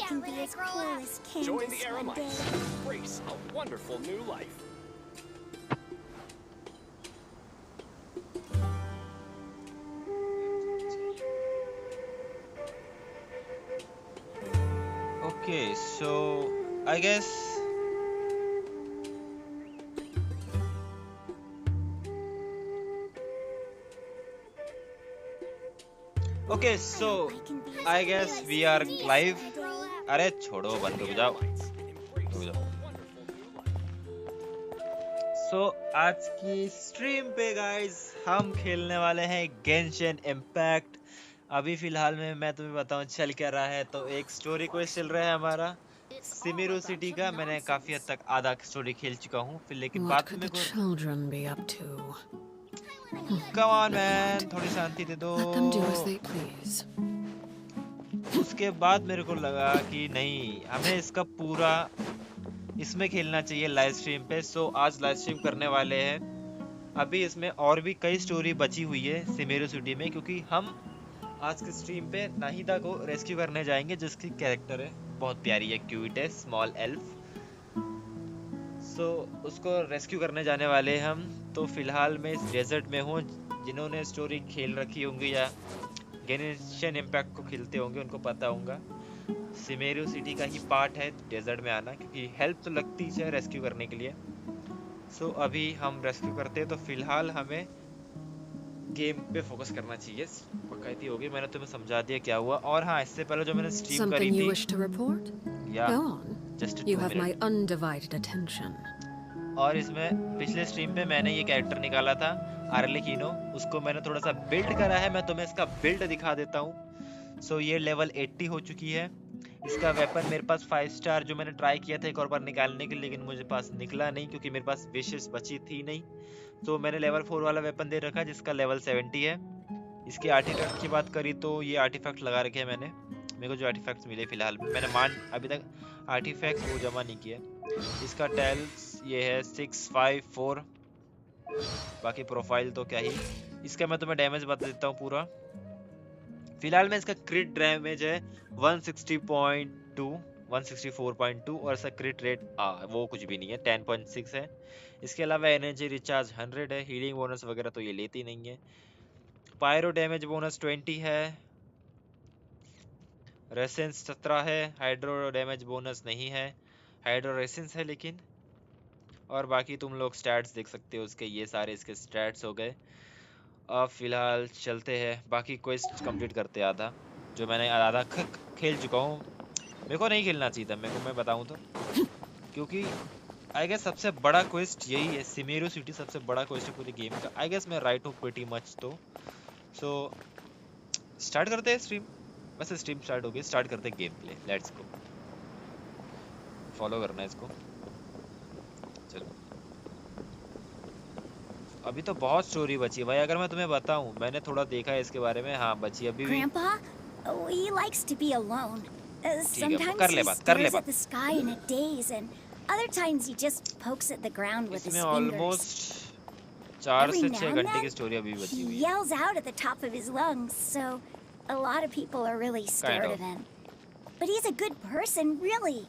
can be as cool as Join the Candace one day. Eremites. Embrace a wonderful new life. Okay, so I guess okay, so I guess we are live. अरे छोड़ो बंद रुक जाओ रुक जाओ. So आज की stream पे गाइस हम खेलने वाले हैं गेंशिन इम्पैक्ट. अभी फिलहाल में मैं तुम्हें बताऊं चल क्या रहा है. तो एक स्टोरी क्वेस्ट चल रहा है हमारा सिमेरू सिटी का. मैंने काफी हद तक आधा स्टोरी खेल चुका हूँ फिर लेकिन What बाद could में the children be up to? Come on man थोड़ी शांति दे दो. Let them do as they please. उसके बाद मेरे को लगा कि नहीं हमें इसका पूरा इसमें खेलना चाहिए लाइव स्ट्रीम पे. सो आज लाइव स्ट्रीम करने वाले हैं. अभी इसमें और भी कई स्टोरी बची हुई है सिमेरू सिटी में क्योंकि हम आज के स्ट्रीम पे नाहिदा को रेस्क्यू करने जाएंगे जिसकी कैरेक्टर है बहुत प्यारी है, क्यूट है, स्मॉल एल्फ. सो उसको रेस्क्यू करने जाने वाले हम. तो फिलहाल मैं इस डेजर्ट में हूँ. जिन्होंने स्टोरी खेल रखी होंगी या गेंशिन इम्पैक्ट को खेलते होंगे उनको पता होगा सिमेरू सिटी का ही पार्ट है डेजर्ट में आना क्योंकि हेल्प तो लगती है रेस्क्यू करने के लिए. सो अभी हम रेस्क्यू करते हैं तो फिलहाल हमें गेम पे फोकस करना चाहिए. बकायदी हो गई मैंने तुम्हें समझा दिया क्या हुआ. और हाँ इससे पहले जो मैंने स्ट्रीम करी Something you थी wish to report? या Go on. Just You have my undivided attention. और इसमें पिछले स्ट्रीम पे मैंने ये कैरेक्टर निकाला था आर्लेकिनो. उसको मैंने थोड़ा सा बिल्ड करा है. मैं तुम्हें इसका बिल्ड दिखा देता हूँ. सो ये लेवल 80 हो चुकी है. इसका वेपन मेरे पास 5 स्टार जो मैंने ट्राई किया था एक और बार निकालने के लिए लेकिन मुझे पास निकला नहीं क्योंकि मेरे पास विशेष बची थी नहीं. तो मैंने लेवल 4 वाला वेपन दे रखा जिसका लेवल 70 है. इसके आर्टिफैक्ट की बात करी तो ये आर्टिफैक्ट लगा रखे हैं मैंने. मेरे को जो आर्टिफैक्ट्स मिले फिलहाल मैंने अभी तक आर्टिफैक्ट वो जमा नहीं किया. इसका टेल्स ये है 654. बाकी प्रोफाइल तो क्या ही. इसका मैं तुम्हें डैमेज बता देता हूँ पूरा. फिलहाल में इसका क्रिट डैमेज है 160.2 164.2 और इसका क्रिट रेट वो कुछ भी नहीं है 10.6 है. इसके अलावा एनर्जी रिचार्ज 100 है. हीलिंग बोनस वगैरह तो ये लेती नहीं है. पायरो डैमेज बोनस 20 है. रेसेंस 17 है. हाइड्रो डैमेज बोनस नहीं है. हाइड्रो रेसेंस है लेकिन. और बाकी तुम लोग स्टैट्स देख सकते हो उसके. ये सारे इसके स्टैट्स हो गए. अब फिलहाल चलते हैं बाकी क्वेस्ट कंप्लीट करते आधा जो मैंने आधा खेल चुका हूँ. मेरे को नहीं खेलना चाहिए था मेरे को मैं बताऊँ तो क्योंकि आई गेस सबसे बड़ा क्वेस्ट यही है. सिमेरू सिटी सबसे बड़ा क्वेस्ट है पूरी गेम का. आई गेस मैं राइट हूँ प्रीटी मच. तो सो स्टार्ट करते हैं स्ट्रीम. वैसे स्ट्रीम स्टार्ट हो गई. स्टार्ट करते हैं game play. Let's go. Follow करना है इसको. चलो अभी तो बहुत स्टोरी बची है भाई. अगर मैं तुम्हें बताऊं मैंने थोड़ा देखा है इसके बारे में. हाँ बची अभी भी. Grandpa, oh, he likes to be alone. Sometimes कर ले he बात. stares at the sky in a daze, and other times he just pokes at the ground with his इसमें fingers. ऑलमोस्ट 4 से 6 घंटे की स्टोरी अभी बची He हुई है. yells out at the top of his lungs, so a lot of people are really scared Kind of him. But he's a good person, really.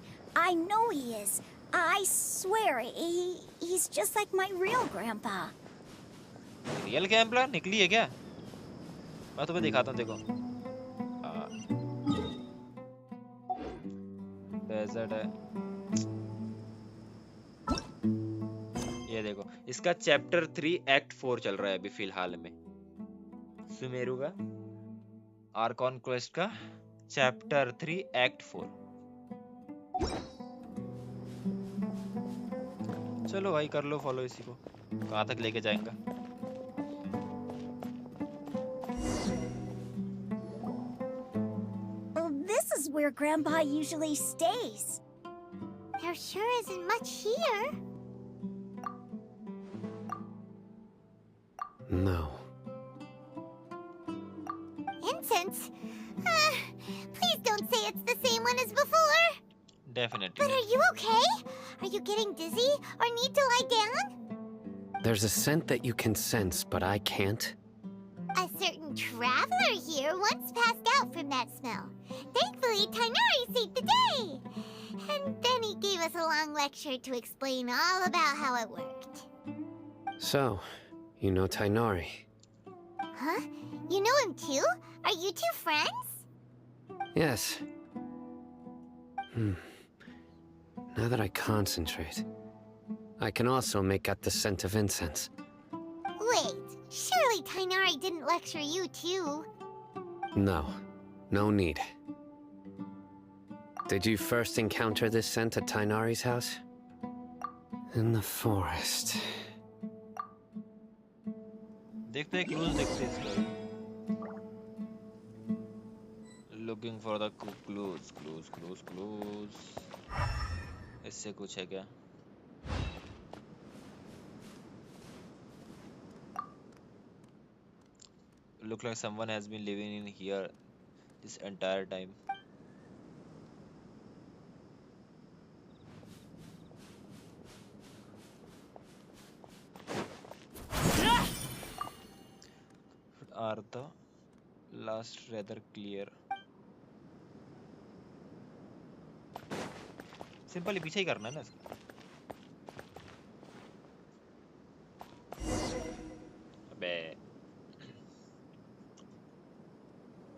I know he is. I swear, he's just like my real grandpa. Real game plan निकली है क्या? मैं तुम्हें दिखाता हूँ देखो. Desert है ये देखो. इसका चैप्टर 3 एक्ट 4 चल रहा है अभी फिलहाल में. सुमेरू का आर्कॉन क्वेस्ट का चैप्टर 3 एक्ट 4. चलो भाई कर लो फॉलो इसी को. कहाँ तक लेके जाएंगा. This is where Grandpa usually stays. There sure isn't much here. No. Incense? Please don't say it's the same one as before. Definitely. But are you okay? Are you getting dizzy or need to lie down? There's a scent that you can sense, but I can't. A certain traveler here once passed out from that smell. Thankfully, Surely Tainari saved the day! And then he gave us a long lecture to explain all about how it worked. So, you know Tainari? Huh? You know him too? Are you two friends? Yes. Now that I concentrate, I can also make out the scent of incense. Wait, surely Tainari didn't lecture you too? No, no need. Did you first encounter this scent at Tainari's house? In the forest. देखते हैं clues देखते हैं इसका. Looking for the clues. इससे कुछ है क्या? Look like someone has been living in here this entire time. Are the last rather clear? Simply पीछे ही करना है ना इसका. अबे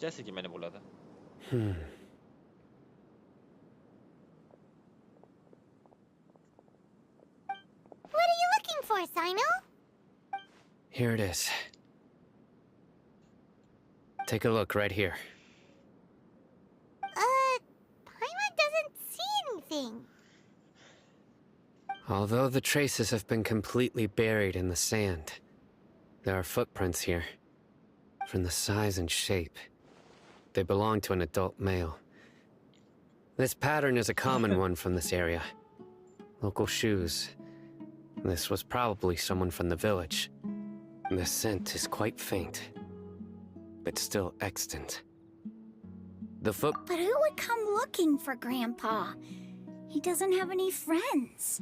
जैसे कि मैंने बोला था. What are you looking for, Sino? Here it is. Take a look right here. Paimon doesn't see anything. Although the traces have been completely buried in the sand, there are footprints here. From the size and shape, they belong to an adult male. This pattern is a common one from this area. Local shoes. This was probably someone from the village. The scent is quite faint, but still extant. But who would come looking for Grandpa? He doesn't have any friends.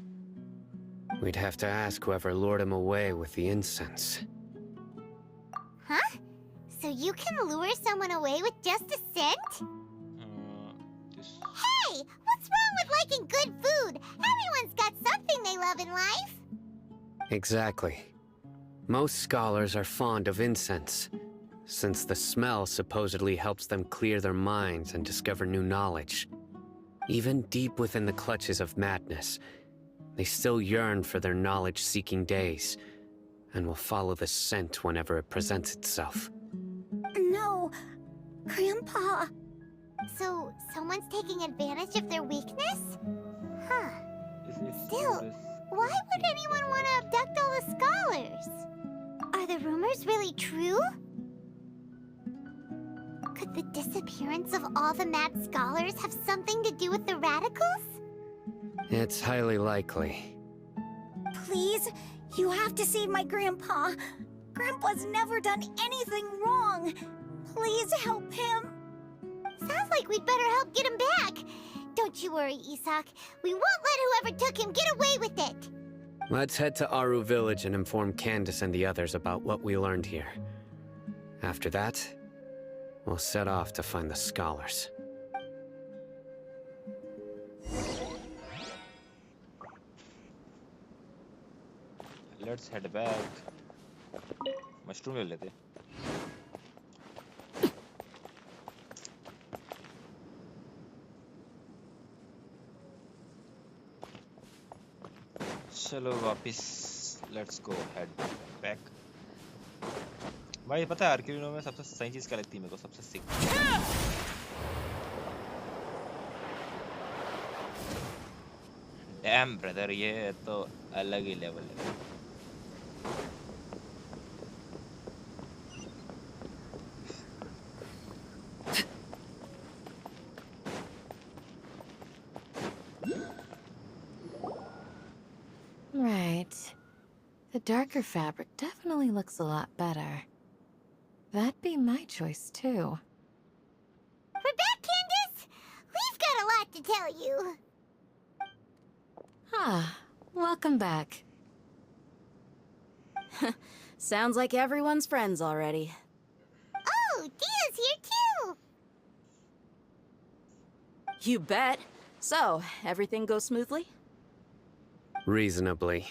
We'd have to ask whoever lured him away with the incense. Huh? So you can lure someone away with just a scent? Hey! What's wrong with liking good food? Everyone's got something they love in life. Exactly. Most scholars are fond of incense, since the smell supposedly helps them clear their minds and discover new knowledge. Even deep within the clutches of madness, they still yearn for their knowledge-seeking days, and will follow the scent whenever it presents itself. No, Grandpa. So, someone's taking advantage of their weakness? Huh. Still, why would anyone want to abduct all the scholars? Are the rumors really true? Could the disappearance of all the mad scholars have something to do with the radicals? It's highly likely. Please, you have to save my Grandpa. Grandpa's never done anything wrong. Please help him. Sounds like we'd better help get him back. Don't you worry, Isak. We won't let whoever took him get away with it. Let's head to Aru Village and inform Candace and the others about what we learned here. After that, we'll set off to find the scholars. Let's head back. Mushroom ले लेते. चलो वापिस. Let's go head back. भाई पता है आर्किनो में सबसे सही चीज क्या लगती है मेरे को सबसे सिक. Damn brother, ये तो अलग ही लेवल है. Right. The darker fabric definitely looks a lot better. That'd be my choice, too. We're back, Candace! We've got a lot to tell you. Ah, welcome back. Sounds like everyone's friends already. Oh, Dia's here too! You bet. So, everything goes smoothly? Reasonably.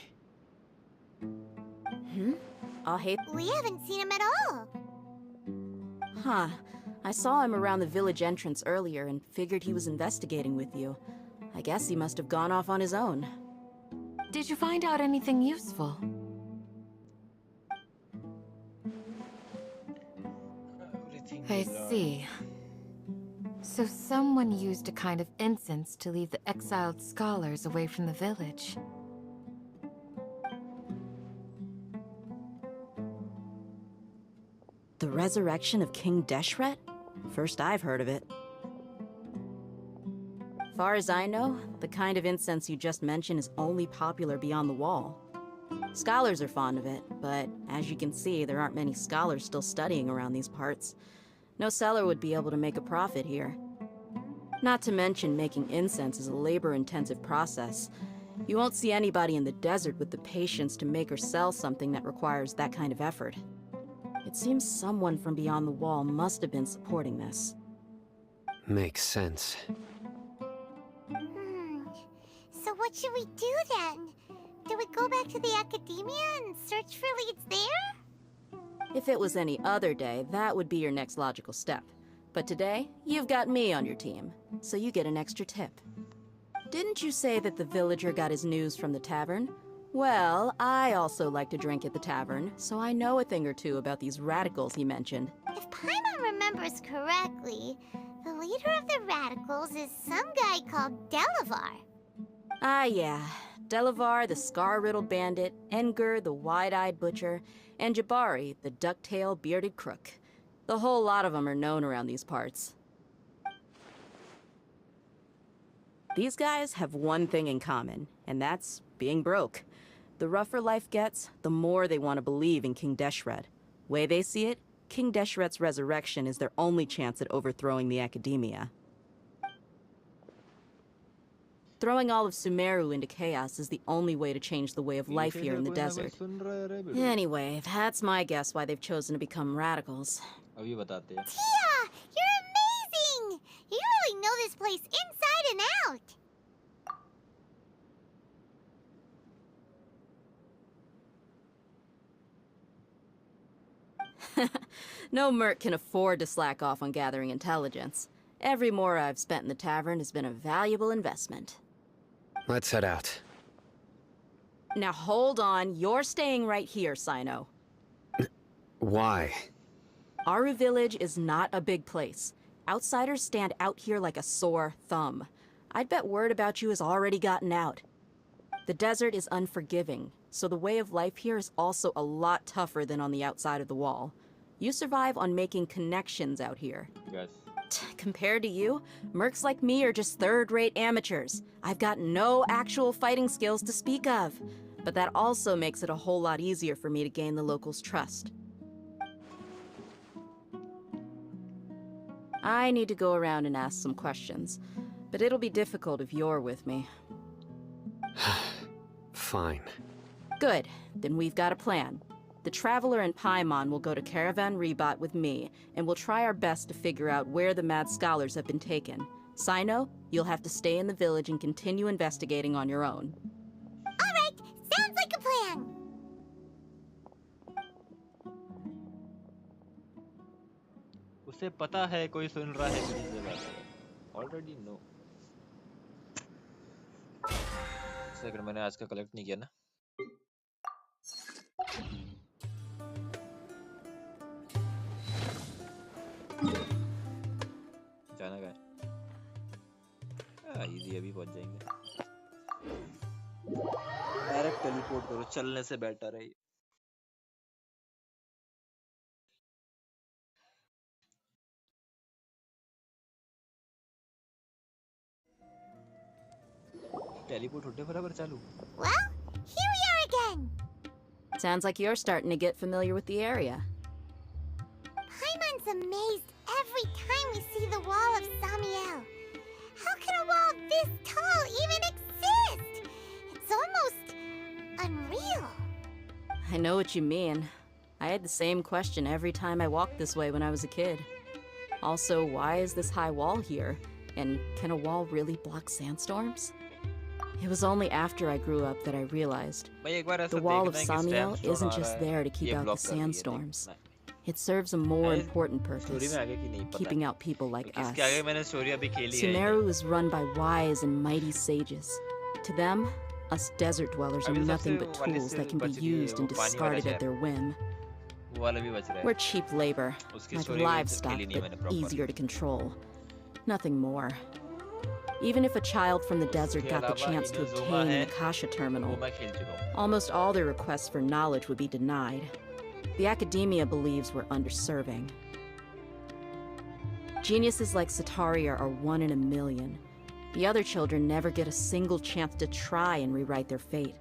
I'll hate. We haven't seen him at all. Huh. I saw him around the village entrance earlier and figured he was investigating with you. I guess he must have gone off on his own. Did you find out anything useful? I see. So someone used a kind of incense to lead the exiled scholars away from the village. The resurrection of King Deshret? First I've heard of it. Far as I know, the kind of incense you just mentioned is only popular beyond the wall. Scholars are fond of it, but as you can see, there aren't many scholars still studying around these parts. No seller would be able to make a profit here. Not to mention, making incense is a labor-intensive process. You won't see anybody in the desert with the patience to make or sell something that requires that kind of effort. It seems someone from beyond the wall must have been supporting this. Makes sense. So what should we do then? Do we go back to the academia and search for leads there? If it was any other day, that would be your next logical step. But today, you've got me on your team, so you get an extra tip. Didn't you say that the villager got his news from the tavern? Well, I also like to drink at the tavern, so I know a thing or two about these radicals he mentioned. If Paimon remembers correctly, the leader of the radicals is some guy called Delavar. Ah, yeah. Delavar, the scar-riddled bandit, Enger, the wide-eyed butcher, and Jabari, the duck-tailed bearded crook. The whole lot of them are known around these parts. These guys have one thing in common, and that's being broke. The rougher life gets, the more they want to believe in King Deshret. Way they see it, King Deshret's resurrection is their only chance at overthrowing the academia. Throwing all of Sumeru into chaos is the only way to change the way of life here in the desert. Anyway, that's my guess why they've chosen to become radicals. Tia! You're amazing! You really know this place inside and out! No merc can afford to slack off on gathering intelligence. Every mora I've spent in the tavern has been a valuable investment. Let's head out. Now hold on, you're staying right here, Sino. Why? Aru Village is not a big place. Outsiders stand out here like a sore thumb. I'd bet word about you has already gotten out. The desert is unforgiving, so the way of life here is also a lot tougher than on the outside of the wall. You survive on making connections out here. Yes. Compared to you, mercs like me are just third-rate amateurs. I've got no actual fighting skills to speak of. But that also makes it a whole lot easier for me to gain the locals' trust. I need to go around and ask some questions, but it'll be difficult if you're with me. Fine. Good, then we've got a plan. The Traveler and Paimon will go to Caravan Rebot with me, and we'll try our best to figure out where the mad scholars have been taken. Sino, you'll have to stay in the village and continue investigating on your own. Alright, sounds like a plan! उसे पता है कोई सुन रहा है मेरी ये बात। Already know. अगर मैंने आज का कलेक्ट नहीं किया ना। जाना का है इजी अभी पहुंच जाएंगे डायरेक्ट टेलीपोर्ट करो चलने से बेटर है टेलीपोर्ट होते बराबर चालू Well, here we are again! Sounds like you're starting to get familiar with the area. Paimon's amazed every time we see the wall of Samiel. How can a wall this tall even exist? It's almost unreal. I know what you mean. I had the same question every time I walked this way when I was a kid. Also, why is this high wall here? And can a wall really block sandstorms? It was only after I grew up that I realized भाई एक बार ऐसा the wall of देखना है कि Samiel sandstone isn't uh just रहा there है, to keep ये out the block कर रही है, sandstorms. देख। It serves a more है, important स्टोरी purpose, में आगे की नहीं पता keeping out people like क्योंकि us. इसके आगे मैंने स्टोरी अभी खेली है ही Sumeru is run by wise and mighty sages. To them, us desert dwellers are अभी तो nothing सबसे but वाले tools से that can be बच रही है, used वो and पानी वाला discarded at शहर। their whim. वो वाला भी बच रहा है We're cheap labor, उसकी like स्टोरी livestock, खेली नहीं है मैंने but proper easier to control. Nothing more. Even if a child from the desert उसके got the अलावा chance to इनोज़ुमा obtain है, an Akasha वो terminal, मैं खेल चुका हूँ almost all their requests for knowledge would be denied. The academia believes we're underserving. Geniuses like Sataria are 1 in a million. The other children never get a single chance to try and rewrite their fate,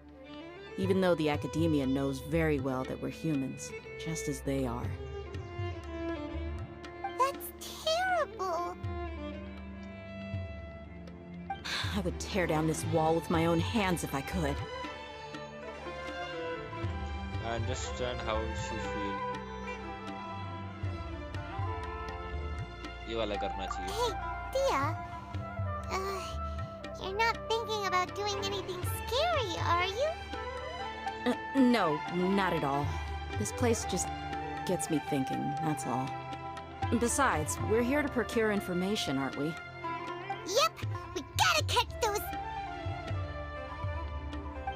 even though the academia knows very well that we're humans, just as they are. That's terrible. I would tear down this wall with my own hands if I could. I understand how she feel ये वाला करना चाहिए Hey, Dia. You're not thinking about doing anything scary, are you? No, not at all. This place just gets me thinking, that's all. Besides, we're here to procure information, aren't we? Yep, we gotta catch those.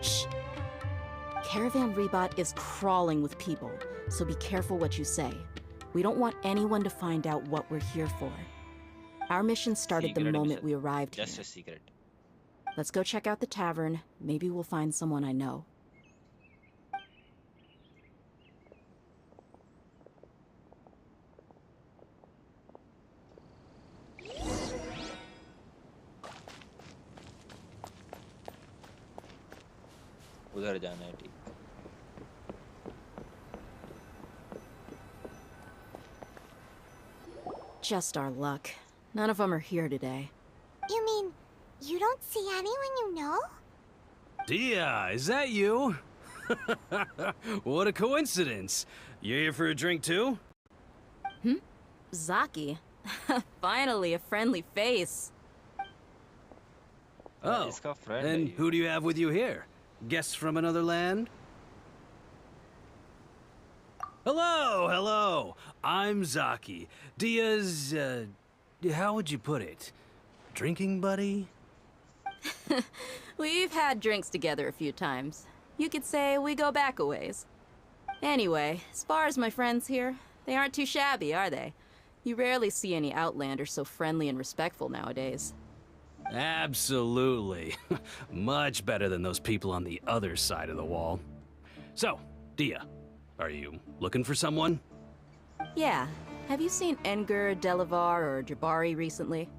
Shh. Caravan Rebot is crawling with people, so be careful what you say. We don't want anyone to find out what we're here for. Our mission started the Secret moment mission. we arrived Just here. a secret Let's go check out the tavern. Maybe we'll find someone I know. उधर जाना है ठीक Just our luck. None of them are here today. You mean you don't see anyone you know? Dia, is that you? What a coincidence. You here for a drink too? Zaki. Finally, a friendly face. Oh, इसका friend है and ये। who do you have with you here? Guests from another land? Hello, hello. I'm Zaki. Dia's, how would you put it? Drinking buddy? We've had drinks together a few times. You could say we go back a ways. Anyway, as far as my friends here, they aren't too shabby, are they? You rarely see any Outlanders so friendly and respectful nowadays. Absolutely. Much better than those people on the other side of the wall. So, Dia, are you looking for someone? Yeah. Have you seen Engur, Delavar, or Jabari recently?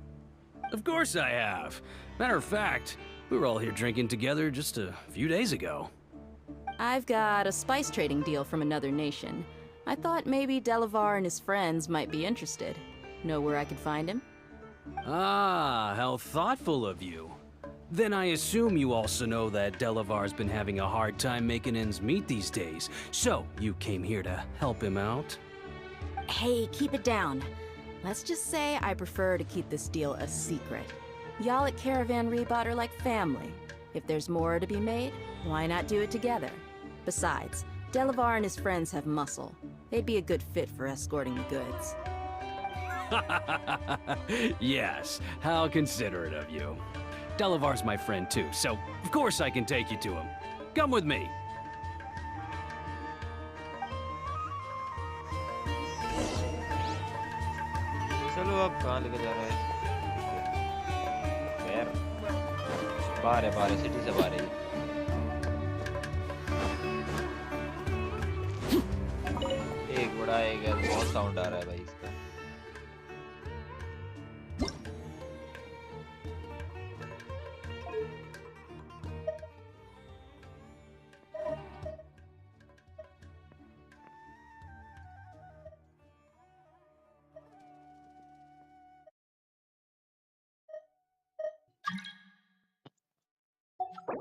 Of course I have. Matter of fact, we were all here drinking together just a few days ago. I've got a spice trading deal from another nation. I thought maybe Delavar and his friends might be interested. Know where I could find him? Ah, how thoughtful of you. Then I assume you also know that Delavar's been having a hard time making ends meet these days. So, you came here to help him out? Hey, keep it down. Let's just say I prefer to keep this deal a secret. Y'all at Caravan Rebot are like family. If there's more to be made, why not do it together? Besides, Delavar and his friends have muscle. They'd be a good fit for escorting the goods. Yes, how considerate of you. Delavar's my friend too, so of course I can take you to him. Come with me. चलो अब कहाँ लेके जा रहे हैं यार बाहर है सिटी से बाहर है एक बड़ा एक बहुत साउंड आ रहा है भाई इसका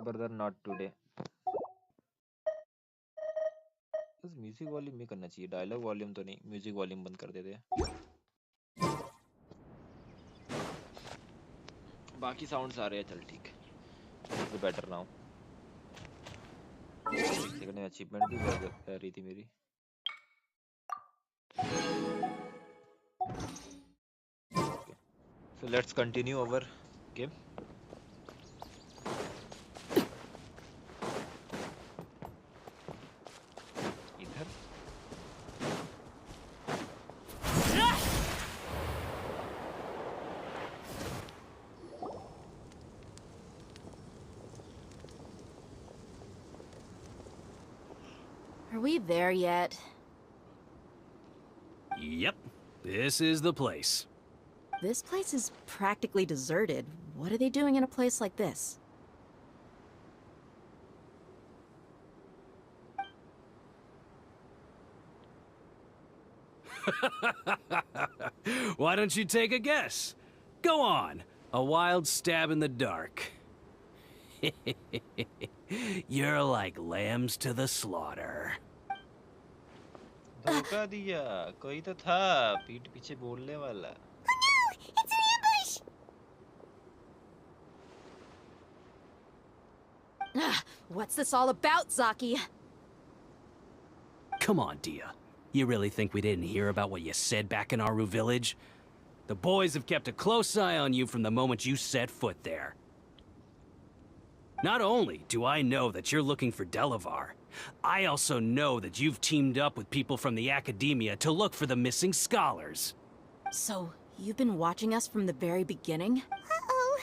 brother not today बस म्यूजिक वॉल्यूम ही करना चाहिए डायलॉग वॉल्यूम तो नहीं म्यूजिक वॉल्यूम बंद कर देते हैं बाकी साउंड्स आ रहे हैं, चल ठीक है, बेटर नाउ। सेकंड में अचीवमेंट भी कर रही थी मेरी। So let's continue our game. इधर Are we there yet? Yep, this is the place. This place is practically deserted. What are they doing in a place like this? Why don't you take a guess? Go on, a wild stab in the dark. You're like lambs to the slaughter. धोखा दिया, कोई तो था पीठ पीछे बोलने वाला। It's an ambush! What's this all about, Zaki? Come on, Dia. You really think we didn't hear about what you said back in Aru village? The boys have kept a close eye on you from the moment you set foot there. Not only do I know that you're looking for Delavar, I also know that you've teamed up with people from the academia to look for the missing scholars. So, you've been watching us from the very beginning? Uh-oh.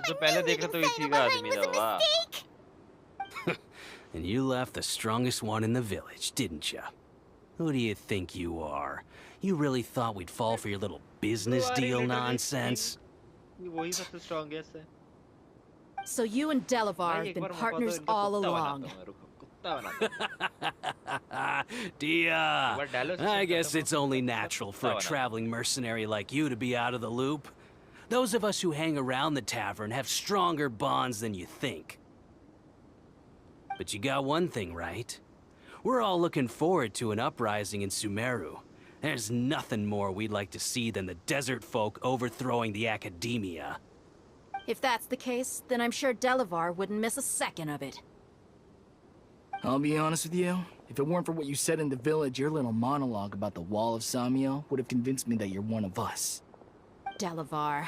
तो पहले देखना तो इसी का आदमी था, वाह। And you left the strongest one in the village, didn't ya? Who do you think you are? You really thought we'd fall for your little business deal nonsense? वही सबसे strongest है। So you and Delavar have been partners all along. Dia, I guess it's only natural for a traveling mercenary like you to be out of the loop. Those of us who hang around the tavern have stronger bonds than you think. But you got one thing right. We're all looking forward to an uprising in Sumeru. There's nothing more we'd like to see than the desert folk overthrowing the academia. If that's the case, then I'm sure Delavar wouldn't miss a second of it. I'll be honest with you. If it weren't for what you said in the village, your little monologue about the Wall of Samiel would have convinced me that you're one of us. Delavar.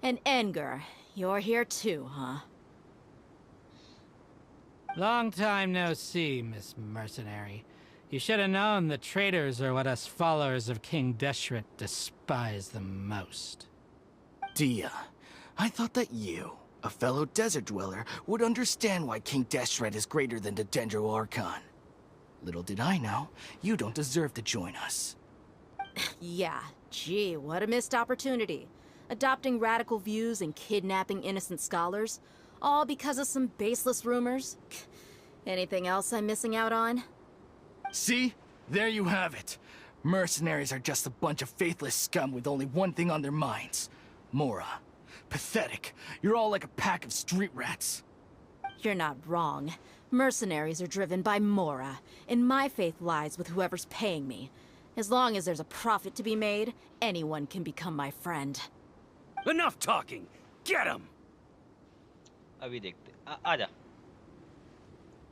And Engar, you're here too, huh? Long time no see, Miss Mercenary. You should have known the traitors are what us followers of King Deshret despise the most. Dia, I thought that you, a fellow desert dweller, would understand why King Deshret is greater than the Dendro Archon. Little did I know, you don't deserve to join us. Yeah, gee, what a missed opportunity. Adopting radical views and kidnapping innocent scholars, all because of some baseless rumors. Anything else I'm missing out on? See? There you have it. Mercenaries are just a bunch of faithless scum with only one thing on their minds. Mora. Pathetic. You're all like a pack of street rats. You're not wrong. Mercenaries are driven by Mora, and my faith lies with whoever's paying me. As long as there's a profit to be made, anyone can become my friend. Enough talking! Get him! अभी देखते, आजा,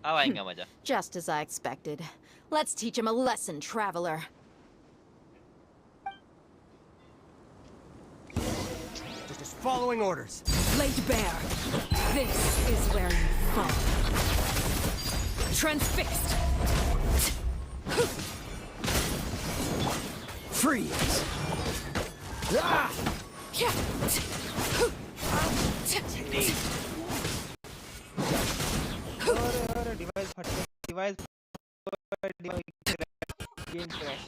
अब आएगा मजा। Just as I expected. Let's teach him a lesson, traveler. Just following orders. Laid bare. This is where you fall. Transfixed. Freeze. Ah! Device फट गया, game crash.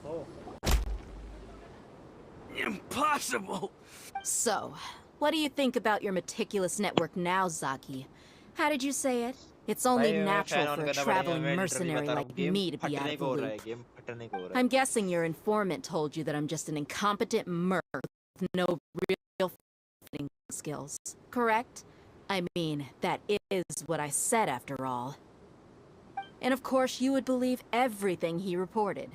Oh. Impossible! So, what do you think about your meticulous network now, Zaki? How did you say it? It's only natural for a traveling mercenary like me to be out of the loop. I'm guessing your informant told you that I'm just an incompetent merc with no real fighting skills, correct? I mean, that is what I said after all. And of course, you would believe everything he reported.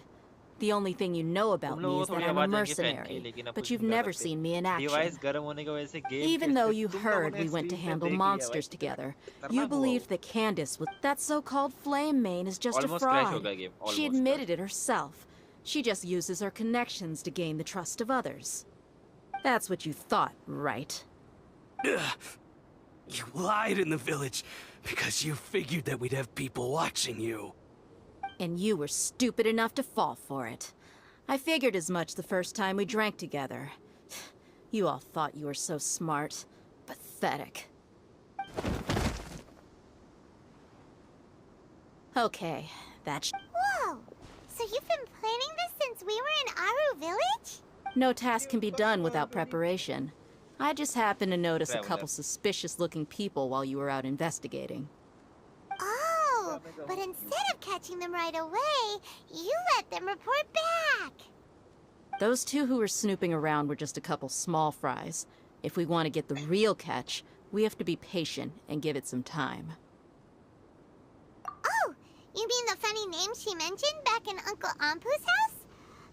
The only thing you know about तुम me लोगों is को that थोड़ी I'm a आवाज आएंगी fan की, mercenary, लेकिन अब but कुछ you've नहीं कर never सकते। seen me in action. Device गर्म होने की वजह से गेम Even though you तुम लोगों heard ने we went to स्ट्रीम में handle देख लिया monsters भाई, together, खतरनाक you हुआ believed वो। that Candace was that so-called flame main is just a Almost crash हो fraud. गया game, She almost admitted it herself. She just uses her connections to gain the trust of others. That's what you thought, right? You lied in the village because you figured that we'd have people watching you. And you were stupid enough to fall for it. I figured as much the first time we drank together. You all thought you were so smart. Pathetic. Okay, that's... Whoa! So you've been planning this since we were in Aru Village? No task can be done without preparation. I just happened to notice a Traveler. couple suspicious-looking people while you were out investigating. Oh, but instead of catching them right away, you let them report back. Those two who were snooping around were just a couple small fries. If we want to get the real catch, we have to be patient and give it some time. Oh, you mean the funny name she mentioned back in Uncle Ampu's house?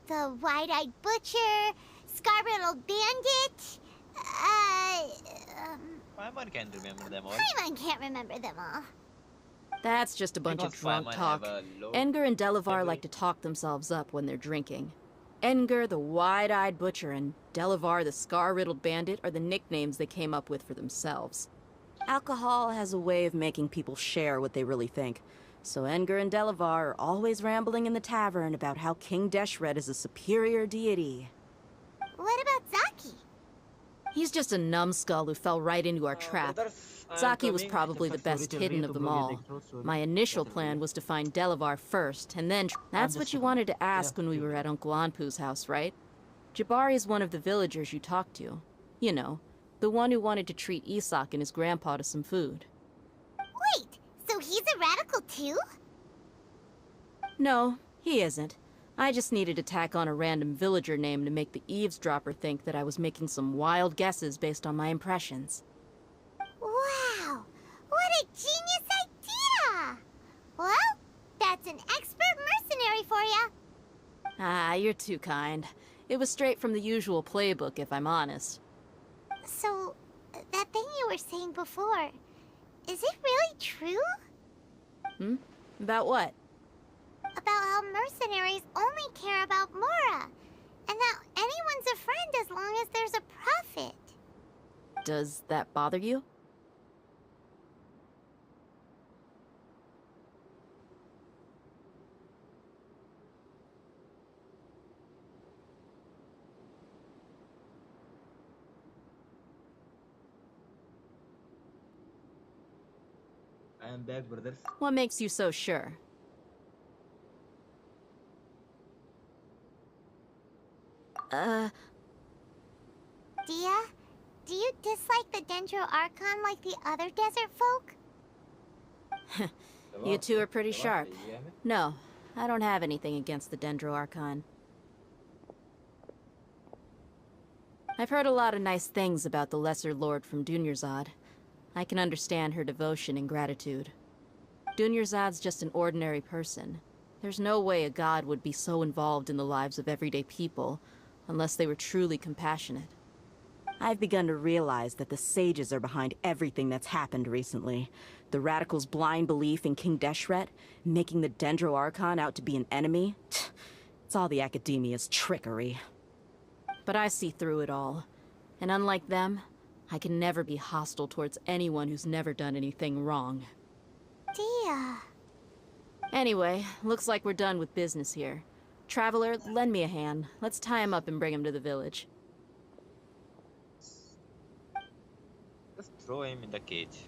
The wide-eyed butcher, scar-riddled bandit, Paimon can't remember them all. Paimon can't remember them all. That's just a bunch of Because drunk Paimon talk. have a low Edgar and Delavar memory. like to talk themselves up when they're drinking. Edgar, the wide-eyed butcher, and Delavar, the scar-riddled bandit, are the nicknames they came up with for themselves. Alcohol has a way of making people share what they really think. So Edgar and Delavar are always rambling in the tavern about how King Deshret is a superior deity. What about Zaki? He's just a numbskull who fell right into our trap. Zaki was probably the best hidden of them all. My initial plan was to find Delavar first, and then... That's what you wanted to ask when we were at Uncle Anpu's house, right? Jabari is one of the villagers you talked to. You know, the one who wanted to treat Isak and his grandpa to some food. Wait, so he's a radical too? No, he isn't. I just needed to tack on a random villager name to make the eavesdropper think that I was making some wild guesses based on my impressions. Wow, what a genius idea! Well, that's an expert mercenary for you. Ah, you're too kind. It was straight from the usual playbook, if I'm honest. So, that thing you were saying before, is it really true? Hmm? About what? About how mercenaries only care about Mora, and that anyone's a friend as long as there's a profit. Does that bother you? I am back, brothers. What makes you so sure? Dia, do you dislike the Dendro Archon like the other desert folk? You two are pretty sharp. No, I don't have anything against the Dendro Archon. I've heard a lot of nice things about the Lesser Lord from Dunyarzad. I can understand her devotion and gratitude. Dunyarzad's just an ordinary person. There's no way a god would be so involved in the lives of everyday people, unless they were truly compassionate. I've begun to realize that the sages are behind everything that's happened recently. The radicals' blind belief in King Deshret, making the Dendro Archon out to be an enemy. It's all the academia's trickery. But I see through it all. And unlike them, I can never be hostile towards anyone who's never done anything wrong. Dia. Anyway, looks like we're done with business here. Traveler, lend me a hand. Let's tie him up and bring him to the village. Just throw him in the cage.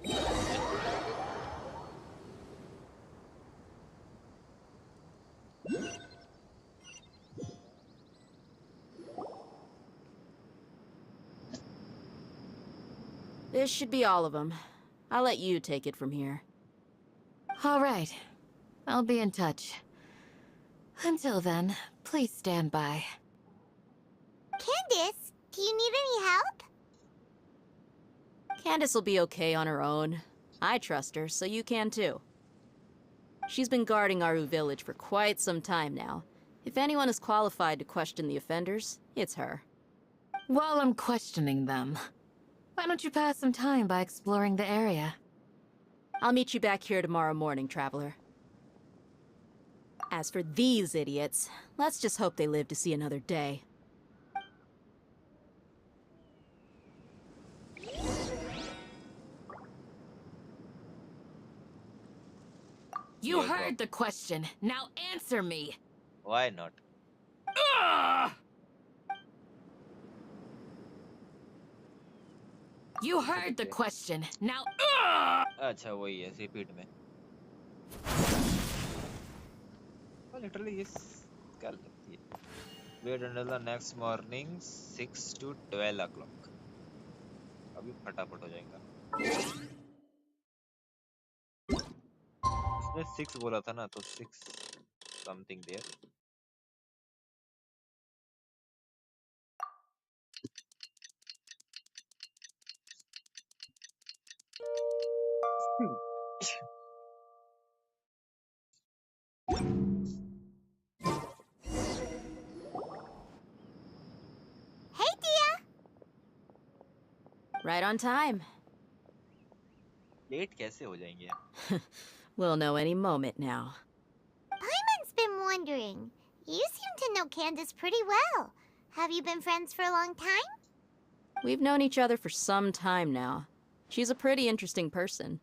This should be all of them. I'll let you take it from here. All right. I'll be in touch. Until then, please stand by. Candace, do you need any help? Candace will be okay on her own. I trust her, so you can too. She's been guarding Aru village for quite some time now. If anyone is qualified to question the offenders, it's her. While I'm questioning them, why don't you pass some time by exploring the area? I'll meet you back here tomorrow morning, Traveler. As for these idiots, let's just hope they live to see another day. You heard the question. Now answer me. Why not? You heard the question. Now. अच्छा वही है repeat में. Literally yes कर सकती है. Wait until the next morning 6 to 12 o'clock. अभी फटाफट हो जाएगा. उसने 6 बोला था ना तो 6 something there. Hey, Dia! Right on time. Late कैसे हो जाएंगे? We'll know any moment now. Paimon's been wondering. You seem to know Candace pretty well. Have you been friends for a long time? We've known each other for some time now. She's a pretty interesting person.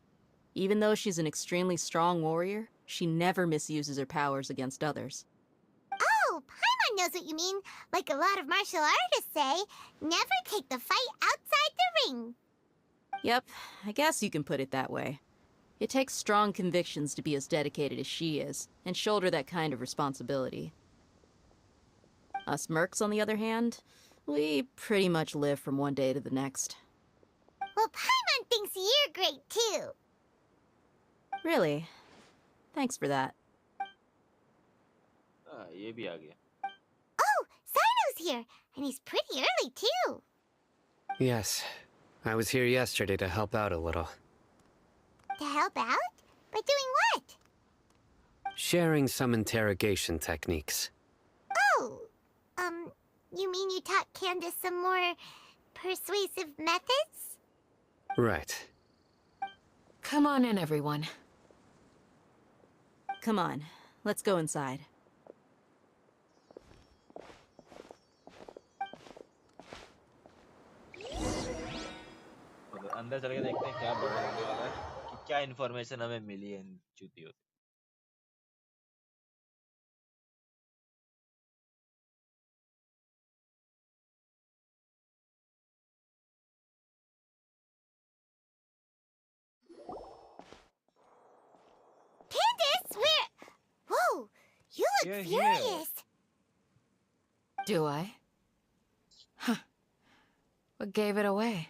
Even though she's an extremely strong warrior, she never misuses her powers against others. Oh, Paimon knows what you mean. Like a lot of martial artists say, never take the fight outside the ring. Yep, I guess you can put it that way. It takes strong convictions to be as dedicated as she is, and shoulder that kind of responsibility. Us mercs, on the other hand, we pretty much live from one day to the next. Well, Paimon thinks you're great too. Really? Thanks for that. ये भी आ गया. Oh, Sino's here, and he's pretty early too. Yes, I was here yesterday to help out a little. To help out? By doing what? Sharing some interrogation techniques. Oh, you mean you taught Candace some more persuasive methods? Right. Come on in, everyone. Come on, let's go inside. अंदर चल के देखते हैं क्या होने वाला है कि क्या इन्फॉर्मेशन हमें मिली है इन चूतियों से. Candace, where? Whoa, you look You're furious. Do I? Huh. What gave it away?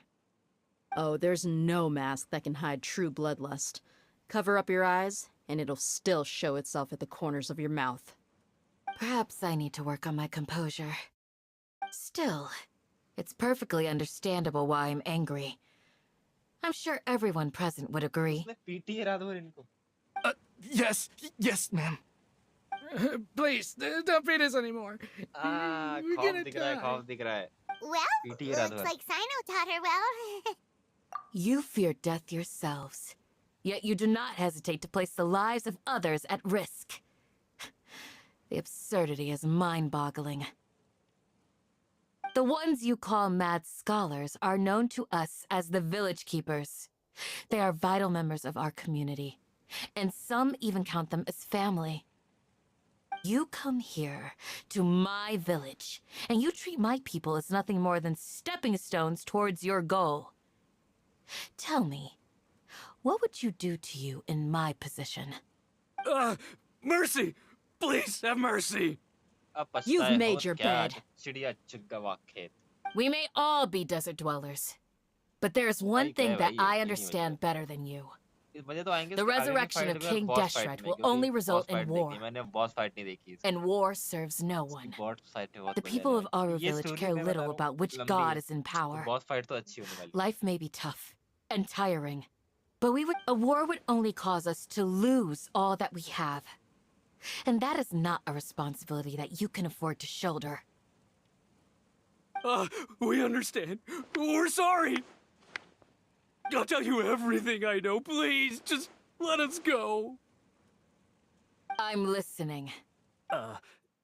Oh, there's no mask that can hide true bloodlust. Cover up your eyes, and it'll still show itself at the corners of your mouth. Perhaps I need to work on my composure. Still, it's perfectly understandable why I'm angry. I'm sure everyone present would agree. उसने PT है रात भर इनको. Yes, ma'am. Please, don't beat us anymore. We're खौफ gonna दिख रहा है, die. खौफ दिख रहा है. Well, पीटी है रात looks भर. like Sino taught her well. You fear death yourselves, yet you do not hesitate to place the lives of others at risk. The absurdity is mind-boggling. The ones you call mad scholars are known to us as the Village Keepers. They are vital members of our community, and some even count them as family. You come here, to my village, and you treat my people as nothing more than stepping stones towards your goal. Tell me, what would you do to you in my position? Mercy! Please have mercy! You've made your bed. चिड़िया चुग्गा वाक खेत. We may all be desert dwellers, but there's one भाई thing क्या है that भाई, I ये नहीं understand better than you. इस बजे तो आएंगे. The उसके आगे की resurrection fight of में King boss fight Deshret नहीं, will क्योंकि only boss result fight in देखी, war, मैंने boss fight नहीं देखी. and war serves no one. boss fight में बहुत The मजा people of आएगा. our ये village story care मैं बता little रहा हूँ, about which लंबी god है. is in तो power. boss fight तो अच्छी होने वाली. Life may be tough and tiring, but a war would only cause us to lose all that we have. And that is not a responsibility that you can afford to shoulder. We understand. We're sorry. I'll tell you everything I know. Please, just let us go. I'm listening.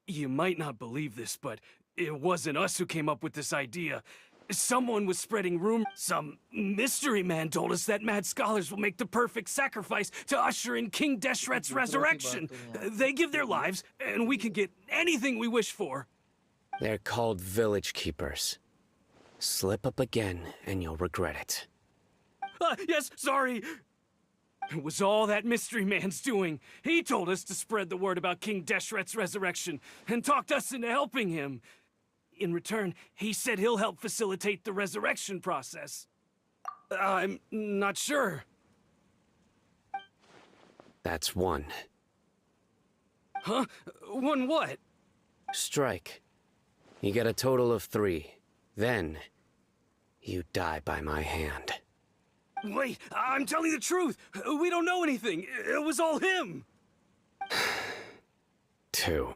You might not believe this, but it wasn't us who came up with this idea. Someone was spreading rumors. Some mystery man told us that mad scholars will make the perfect sacrifice to usher in King Deshret's resurrection. They give their lives, and we can get anything we wish for. They're called village keepers. Slip up again, and you'll regret it. Yes, sorry. It was all that mystery man's doing. He told us to spread the word about King Deshret's resurrection, and talked us into helping him. In return, he said he'll help facilitate the resurrection process. I'm not sure. That's one. Huh? One what? Strike. You get a total of 3. Then, you die by my hand. Wait, I'm telling the truth. We don't know anything. It was all him. 2.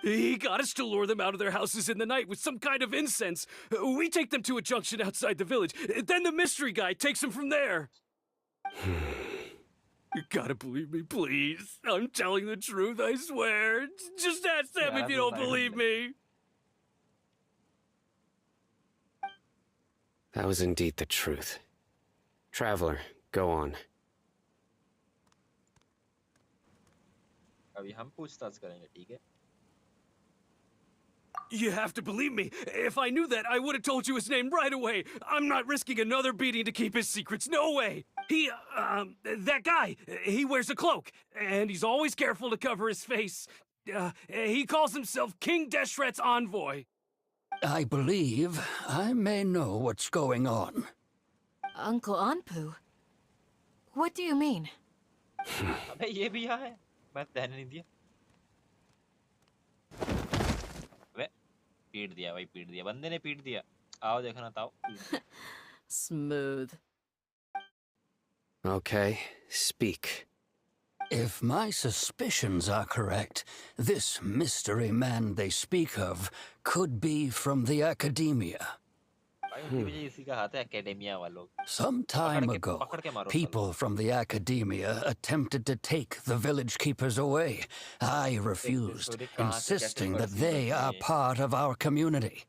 He got us to lure them out of their houses in the night with some kind of incense. We take them to a junction outside the village. Then the mystery guy takes them from there. You gotta believe me, please. I'm telling the truth, I swear. Just ask them if you don't believe me. That was indeed the truth. Traveler, go on. अभी हम पूछताछ करेंगे, ठीक है? You have to believe me. If I knew that, I would have told you his name right away. I'm not risking another beating to keep his secrets. No way. That guy, he wears a cloak, and he's always careful to cover his face. He calls himself King Deshret's envoy. I believe I may know what's going on. Uncle Anpu? What do you mean? अबे ये भी यहाँ है, मैं रहने नहीं दिया। अबे पीट दिया भाई, पीट दिया, बंदे ने पीट दिया। आओ देखना ताओ। Smooth. Okay, speak. If my suspicions are correct, this mystery man they speak of could be from the academia. Some time ago, people from the academia attempted to take the village keepers away. I refused, insisting that they are part of our community.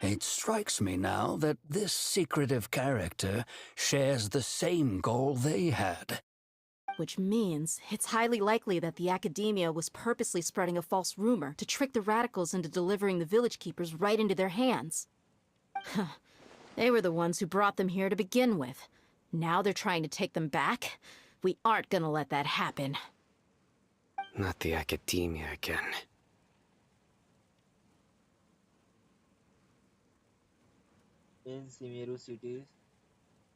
It strikes me now that this secretive character shares the same goal they had. Which means it's highly likely that the academia was purposely spreading a false rumor to trick the radicals into delivering the village keepers right into their hands. They were the ones who brought them here to begin with. Now they're trying to take them back? We aren't gonna let that happen. Not the academia again. In SUMERU City,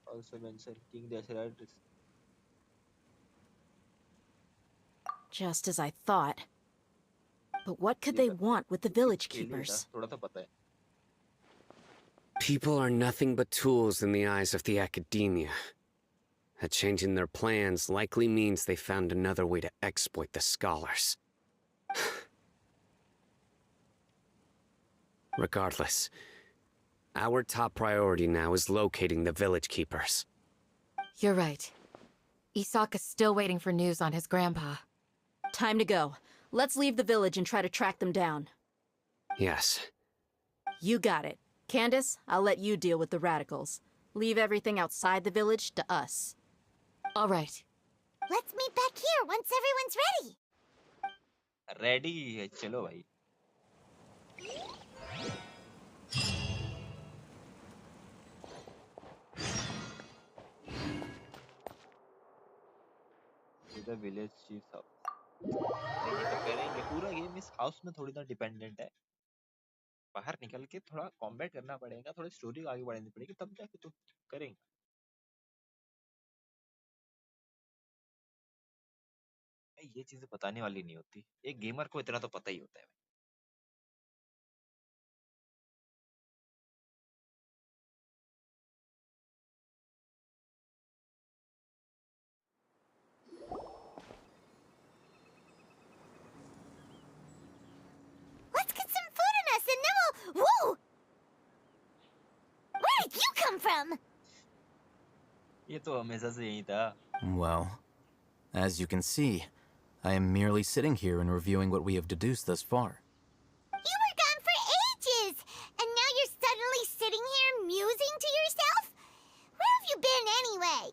also mentioned King Deshret. Just as I thought. But what could they want with the village keepers? People are nothing but tools in the eyes of the academia. A change in their plans likely means they found another way to exploit the scholars. Regardless, our top priority now is locating the village keepers. You're right. Isak is still waiting for news on his grandpa. Time to go. Let's leave the village and try to track them down. Yes. You got it. Candace, I'll let you deal with the radicals. Leave everything outside the village to us. All right. Let's meet back here once everyone's ready. Ready है, चलो भाई. The village chief's house. ये तो करेंगे, पूरा game इस house में थोड़ी ना डिपेंडेंट है. बाहर निकल के थोड़ा कॉम्बैट करना पड़ेगा, थोड़ी स्टोरी आगे बढ़ानी पड़ेगी, तब जाके तो करेंगे. ये चीजें बताने वाली नहीं होती, एक गेमर को इतना तो पता ही होता है. come from? ये तो हमेशा से यही था. Well, as you can see, I am merely sitting here and reviewing what we have deduced thus far. You were gone for ages, and now you're suddenly sitting here musing to yourself? Where have you been anyway?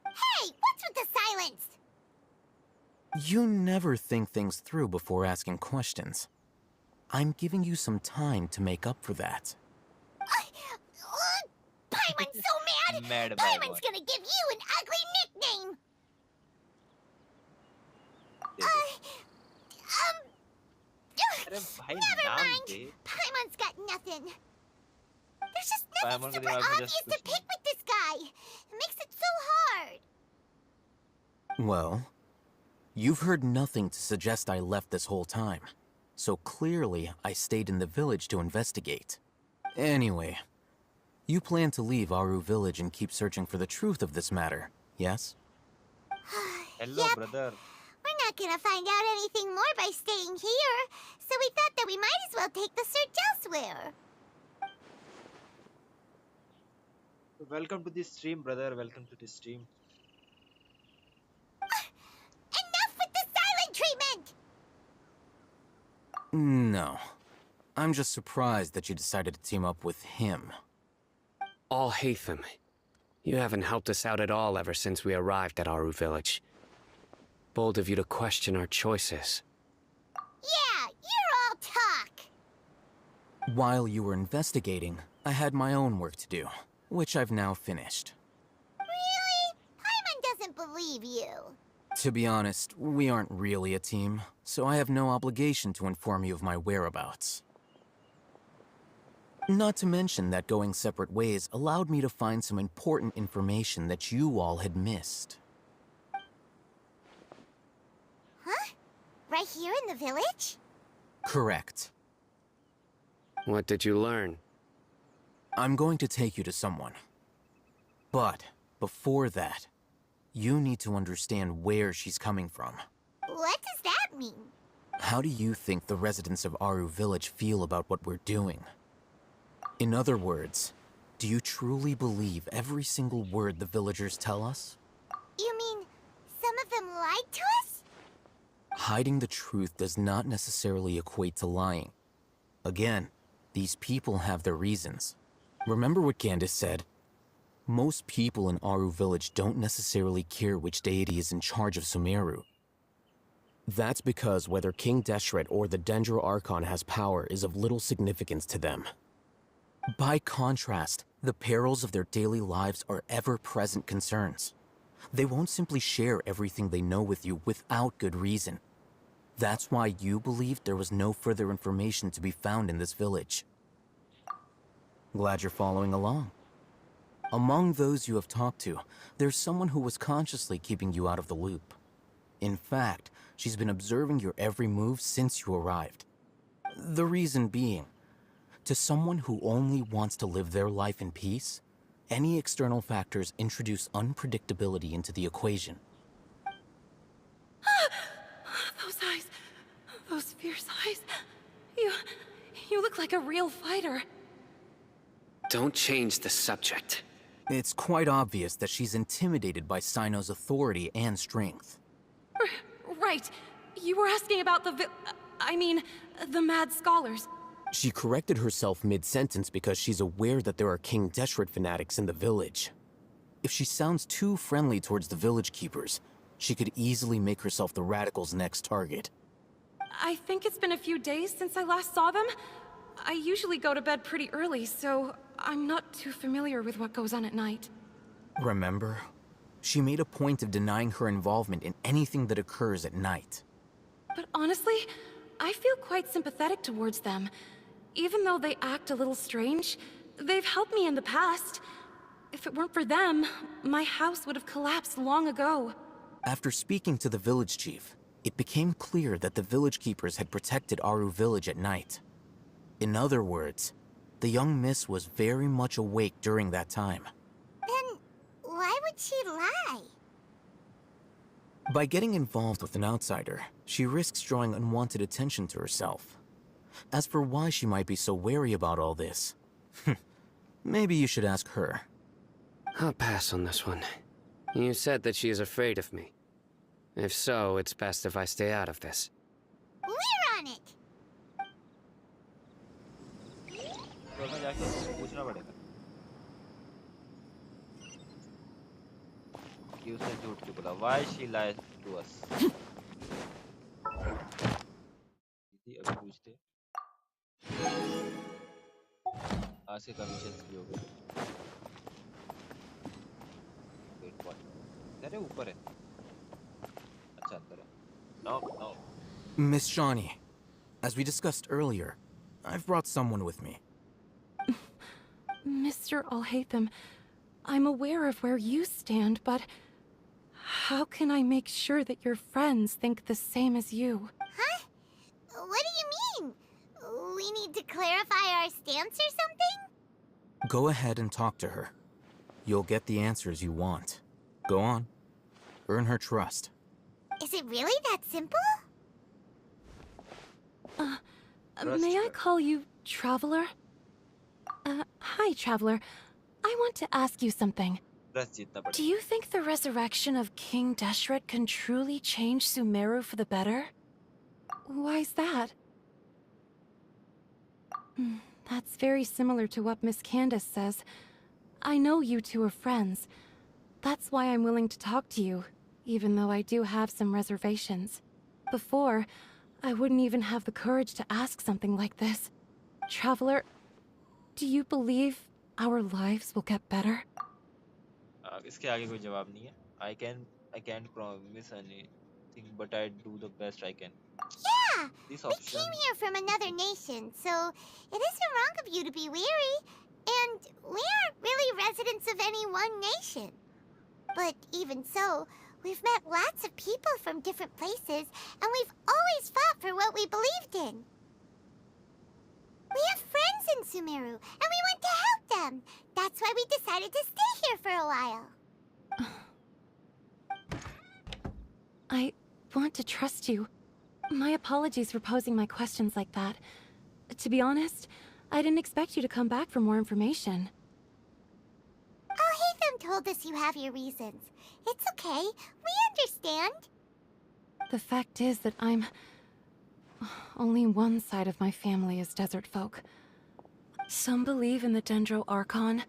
Hey, what's with the silence? You never think things through before asking questions. I'm giving you some time to make up for that. Paimon's so mad! Mad Paimon's gonna give you an ugly nickname! Never mind! Paimon's got nothing. There's just nothing super obvious to pick with this guy. It makes it so hard. Well, you've heard nothing to suggest I left this whole time. So clearly, I stayed in the village to investigate. Anyway, you plan to leave Aru village and keep searching for the truth of this matter, yes? Hello, Yep. brother. We're not gonna find out anything more by staying here, so we thought that we might as well take the search elsewhere. Welcome to the stream, brother. Welcome to the stream. Enough with the silent treatment! No. I'm just surprised that you decided to team up with him. Al-Haytham, you haven't helped us out at all ever since we arrived at Aru village. Bold of you to question our choices. Yeah, you're all talk. While you were investigating, I had my own work to do, which I've now finished. Really? Paimon doesn't believe you. To be honest, we aren't really a team, so I have no obligation to inform you of my whereabouts. Not to mention that going separate ways allowed me to find some important information that you all had missed. Huh? Right here in the village? Correct. What did you learn? I'm going to take you to someone. But, before that, you need to understand where she's coming from. What does that mean? How do you think the residents of Aru village feel about what we're doing? In other words, do you truly believe every single word the villagers tell us? You mean, some of them lied to us? Hiding the truth does not necessarily equate to lying. Again, these people have their reasons. Remember what Candace said? Most people in Aru village don't necessarily care which deity is in charge of Sumeru. That's because whether King Deshret or the Dendro Archon has power is of little significance to them. By contrast, the perils of their daily lives are ever-present concerns. They won't simply share everything they know with you without good reason. That's why you believed there was no further information to be found in this village. Glad you're following along. Among those you have talked to, there's someone who was consciously keeping you out of the loop. In fact, she's been observing your every move since you arrived. The reason being, to someone who only wants to live their life in peace, any external factors introduce unpredictability into the equation. Those eyes. Those fierce eyes. You look like a real fighter. Don't change the subject. It's quite obvious that she's intimidated by Sino's authority and strength. Right. You were asking about the mad scholars. She corrected herself mid-sentence because she's aware that there are King Deshret fanatics in the village. If she sounds too friendly towards the village keepers, she could easily make herself the radicals' next target. I think it's been a few days since I last saw them. I usually go to bed pretty early, so I'm not too familiar with what goes on at night. Remember? She made a point of denying her involvement in anything that occurs at night. But honestly, I feel quite sympathetic towards them. Even though they act a little strange, they've helped me in the past. If it weren't for them, my house would have collapsed long ago. After speaking to the village chief, it became clear that the village keepers had protected Aru village at night. In other words, the young miss was very much awake during that time. Then, why would she lie? By getting involved with an outsider, she risks drawing unwanted attention to herself. As for why she might be so wary about all this, Maybe you should ask her. I'll pass on this one. You said that she is afraid of me. If so, it's best if I stay out of this. We're on it! तो हमें जाके उससे पूछना पड़ेगा कि उसने झूठ क्यों बोला. Why she lied to us? दीदी अभी पूछते. आज के कमीशंस भी हो गए. Wait what? अरे ऊपर है. अच्छा अंदर है. No, no. Miss Shawnee, as we discussed earlier, I've brought someone with me. Mr. Alhaitham, I'm aware of where you stand, but how can I make sure that your friends think the same as you? Huh? What do you mean? We need to clarify our stance or something? Go ahead and talk to her. You'll get the answers you want. Go on. Earn her trust. Is it really that simple? May I call you Traveler? Hi, Traveler. I want to ask you something. Do you think the resurrection of King Deshret can truly change Sumeru for the better? Why's that? That's very similar to what Miss Candace says. I know you two are friends. That's why I'm willing to talk to you, even though I do have some reservations. Before, I wouldn't even have the courage to ask something like this. Traveler, do you believe our lives will get better? इसके आगे कोई जवाब नहीं है. I can't promise anything, but I do the best I can. Yeah! This We option. came here from another nation, so it isn't wrong of you to be weary. And we aren't really residents of any one nation. But even so, we've met lots of people from different places, and we've always fought for what we believed in. We have friends in Sumeru, and we want to help them. That's why we decided to stay here for a while. I want to trust you. My apologies for posing my questions like that. To be honest, I didn't expect you to come back for more information. Alhaitham told us you have your reasons. It's okay. We understand. The fact is that only one side of my family is desert folk. Some believe in the Dendro Archon,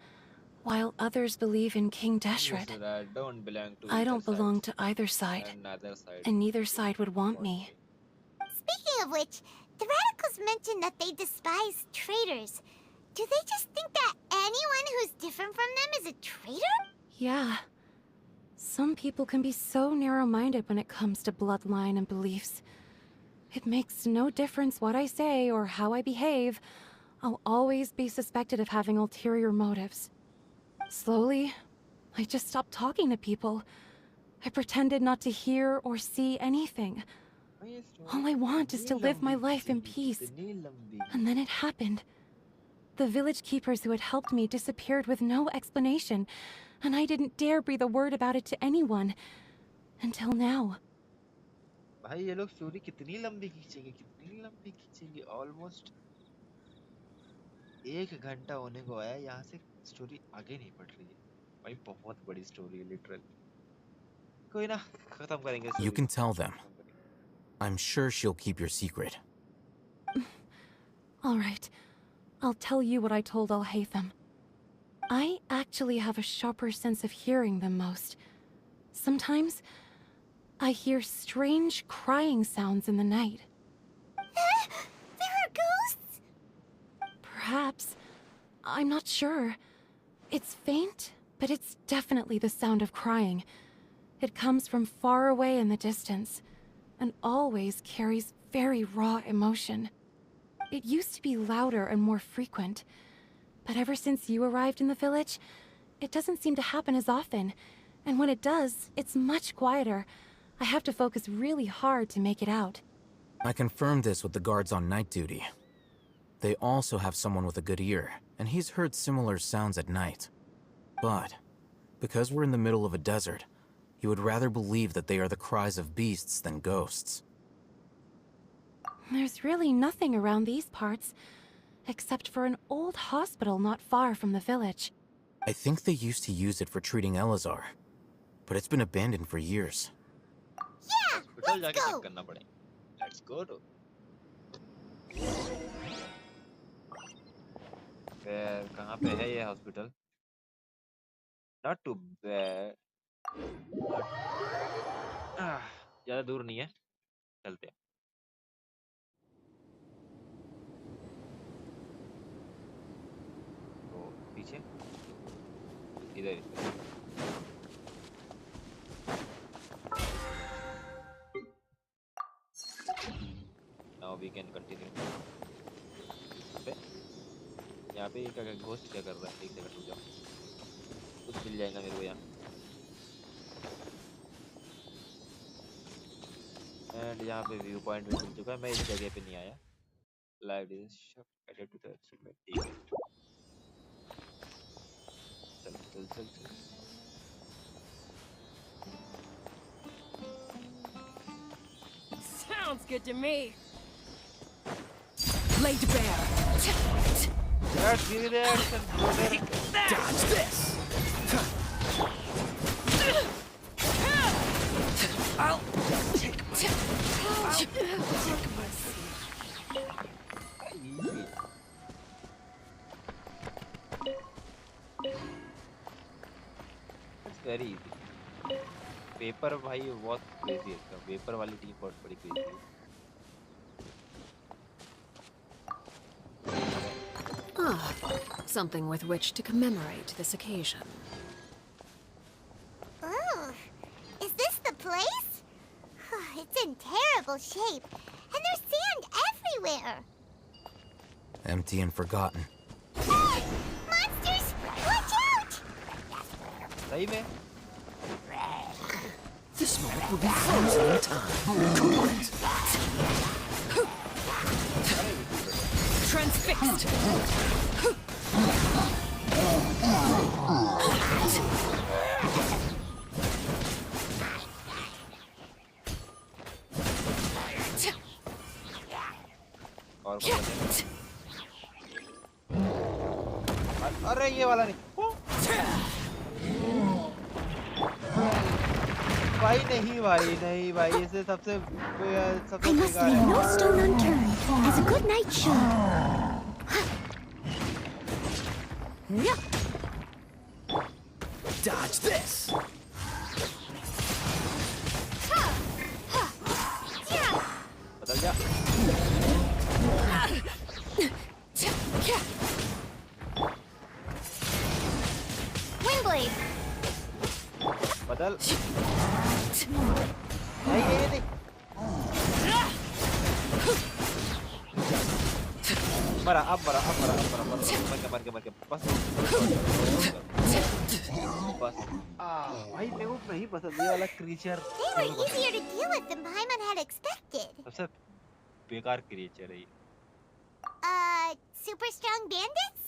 while others believe in King Deshret. I don't belong to either side, and neither side would want me. Speaking of which, the Radicals mentioned that they despise traitors. Do they just think that anyone who's different from them is a traitor? Yeah. Some people can be so narrow-minded when it comes to bloodline and beliefs. It makes no difference what I say or how I behave. I'll always be suspected of having ulterior motives. Slowly, I just stopped talking to people. I pretended not to hear or see anything. All I want is to live my life in peace. And then it happened. The village keepers who had helped me disappeared with no explanation, and I didn't dare breathe a word about it to anyone. Until now. भाई ये लोग story कितनी लंबी खींचेंगे almost 1 घंटा होने को आया. यहाँ से स्टोरी आगे नहीं बढ़ रही है भाई. बहुत बड़ी स्टोरी है लिटरली. कोई ना, खत्म करेंगे. You can tell them. I'm sure she'll keep your secret. All right. I'll tell you what I told Alhaitham. I actually have a sharper sense of hearing than most. Sometimes, I hear strange crying sounds in the night. There are ghosts? Perhaps. I'm not sure. It's faint, but it's definitely the sound of crying. It comes from far away in the distance, and always carries very raw emotion. It used to be louder and more frequent, but ever since you arrived in the village, it doesn't seem to happen as often, and when it does, it's much quieter. I have to focus really hard to make it out. I confirmed this with the guards on night duty. They also have someone with a good ear, and he's heard similar sounds at night. But, because we're in the middle of a desert, he would rather believe that they are the cries of beasts than ghosts. There's really nothing around these parts. except for an old hospital not far from the village. I think they used to use it for treating Elazar, but it's been abandoned for years. Yeah, hospital let's जाके go. Check करना पड़ेगा. Let's go to. कहाँ पे है ये hospital? Not too bad. ज़्यादा दूर नहीं है. चलते हैं. तो पीछे. इधर. Now we can continue. यहाँ पे क्या घोस्ट क्या कर रहा है? एक सेकंड रुक जाओ. कुछ मिल जाएगा मेरे को यहाँ. एंड यहाँ पे व्यू पॉइंट भी मिल चुका है. मैं इस जगह पे नहीं आया. Live is added to the ठीक है. चल चल चल चल. Sounds good to me. Laid bare. Let's give it action, brother. Dodge this! I'll take my seat. It's very easy. Paper भाई बहुत क्रेजी है. इसका पेपर वाली टीम बहुत बड़ी क्रेजी है. Ah, something with which to commemorate this occasion. Oh, is this the place? It's in terrible shape, and there's sand everywhere. Empty and forgotten. Ah, monsters! Watch out! सही में. This moment will be frozen in time. Transfixed. और अरे ये वाला नहीं. भाई नहीं भाई इसे सबसे I must leave no stone unturned, as a good knight should. Dodge this! बदल जा. Windblade! बदल. नहीं. मरा. मर के बस. भाई मेरे को नहीं पसंद ये वाला creature. They were easier to deal with than Paimon had expected. सबसे बेकार क्रीचर है ये. Super strong bandits?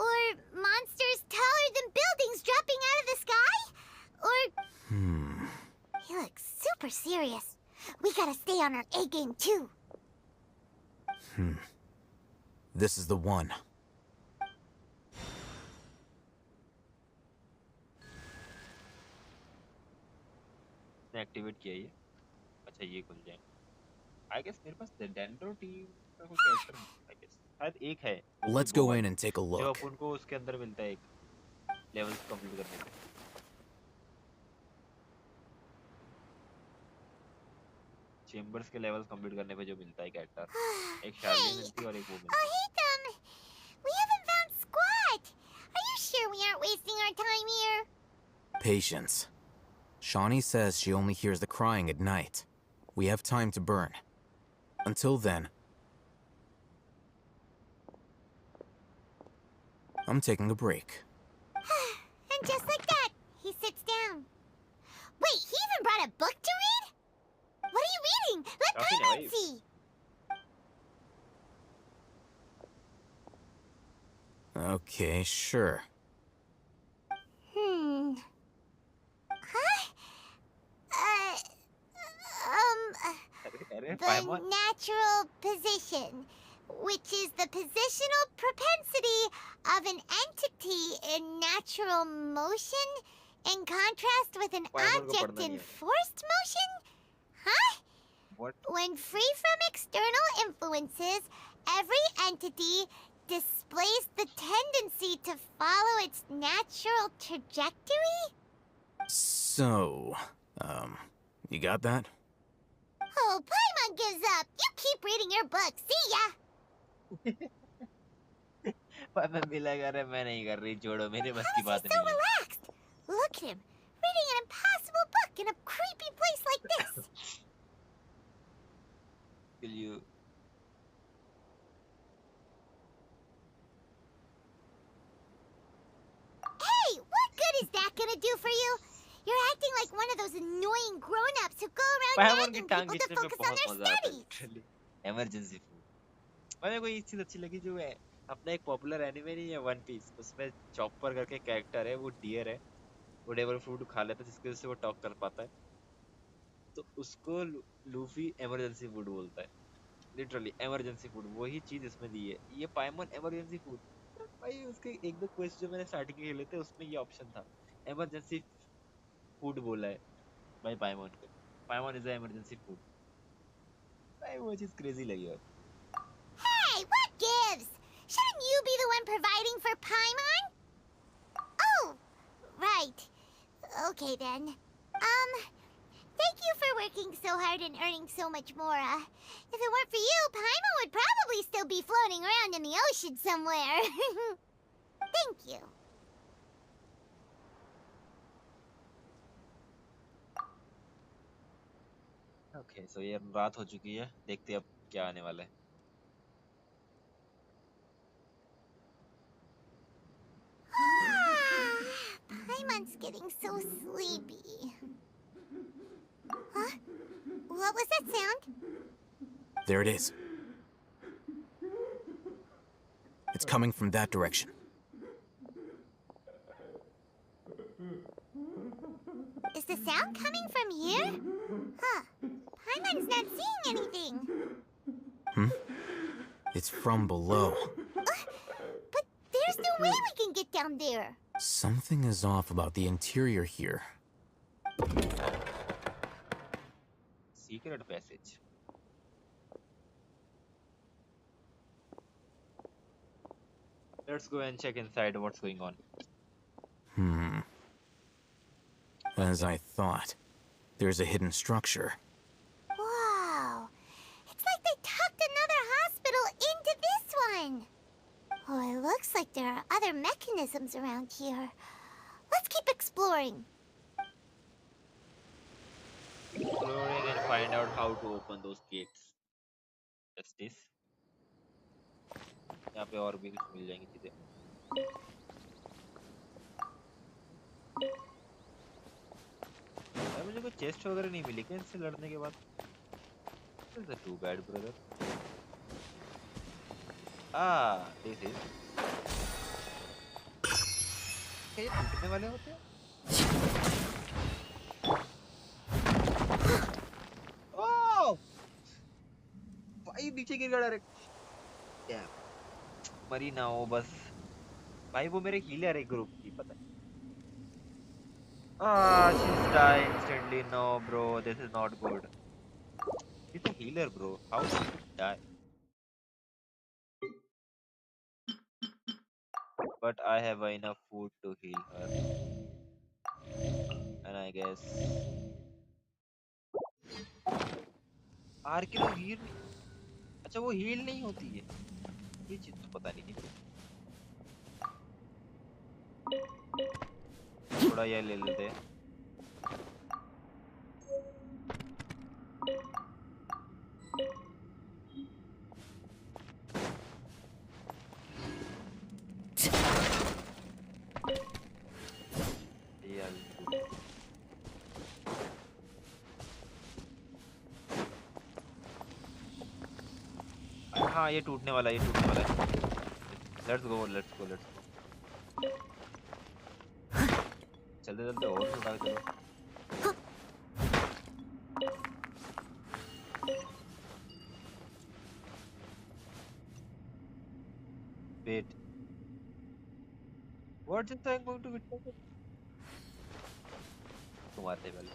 Or monsters taller than buildings dropping out of the sky? Or... He looks super serious. We gotta stay on our A game too. This is the one. ने activate किया ये. अच्छा ये खुल जाए. I guess मेरे पास dendro team का कोई कैरेक्टर I guess शायद एक है. Let's go in and take a जो look. अपन को उसके अंदर मिलता है एक लेवल्स कंप्लीट करने में. चेंबर्स के लेवल्स कंप्लीट करने पे जो मिलता है कैरेक्टर. एक शार्ली मिलती है और एक वो मिलती है. Oh, hey, them! We haven't found squat! Are you sure we aren't wasting our time here? Patience. Shawnee says she only hears the crying at night. We have time to burn. Until then, I'm taking a break. And just like that, he sits down. Wait, he even brought a book to read? What are you reading? Let Paimon see! Okay, sure. The natural position. which is the positional propensity of an entity in natural motion in contrast with an object in forced motion? Huh? What? When free from external influences, every entity displays the tendency to follow its natural trajectory? So, you got that? Oh, Paimon gives up. You keep reading your book. See ya. मैं भी लगा रहा मैं नहीं कर रही छोड़ो मेरे बस की बात So नहीं है relaxed. Look at him, reading an impossible book in a creepy place like this. Will you Hey, what good is that gonna do for you? You're acting like one of those annoying grown-ups who go around पायमोन की nagging टांग people to खींचने में focus on बहुत their मजा आता है studies. Literally emergency food मेरे को ये चीज अच्छी लगी जो है अपना एक पॉपुलर एनिमे नहीं है वन पीस उसमें चॉपर करके कैरेक्टर है वो डियर है वो डेविल फ्रूट खा लेता है जिसकी वजह से वो टॉक कर पाता है तो उसको लूफी इमरजेंसी फूड बोलता है लिटरली इमरजेंसी फूड वही चीज इसमें दी है ये पाइमन इमरजेंसी फूड भाई उसके एक दो क्वेस्ट जो मैंने स्टार्टिंग में खेले थे उसमें ये ऑप्शन था इमरजेंसी फूड बोला है भाई पाइमन को पाइमन इज अ इमरजेंसी फूड भाई वो चीज क्रेजी लगी और Hey, what gives? Shouldn't you be the one providing for Paimon? Oh, right. Okay then. Thank you for working so hard and earning so much more. If it weren't for you, Paimon would probably still be floating around in the ocean somewhere. Thank you. Okay so ये रात हो चुकी है देखते हैं अब क्या आने वाला है Paimon's getting so sleepy. Huh? What was that sound? There it is. It's coming from that direction. Is the sound coming from here? Huh. Paimon's not seeing anything. It's from below. But there's no way we can get down there. Something is off about the interior here. Secret passage. Let's go and check inside what's going on. As I thought, there's a hidden structure. Wow. It's like they tucked another hospital into this one. Oh, it looks like there are other mechanisms around here. Let's keep exploring. Exploring and find out how to open those gates. That's this. यहाँ पे और भी कुछ मिल जाएंगी चीजें मुझे कोई chest वगैरह नहीं मिली क्या इससे लड़ने के बाद too bad brother this is क्या ये टूटने वाले होते हैं ओह भाई नीचे गिर गया डायरेक्ट क्या मरी ना हो बस भाई वो मेरे हीलर है ग्रुप की पता है she's dying instantly. No, bro, this is not good. She's a healer, bro. How did she die? But I have enough food to heal her. And I guess आर्किनो हील अच्छा वो heal नहीं होती है ये चीज तो पता नहीं थोड़ा ये ले लेते हैं हाँ ये टूटने वाला है लेट्स गो चलते चलते और उठा के चलो What is I'm going to witness? तुम्हारे पहले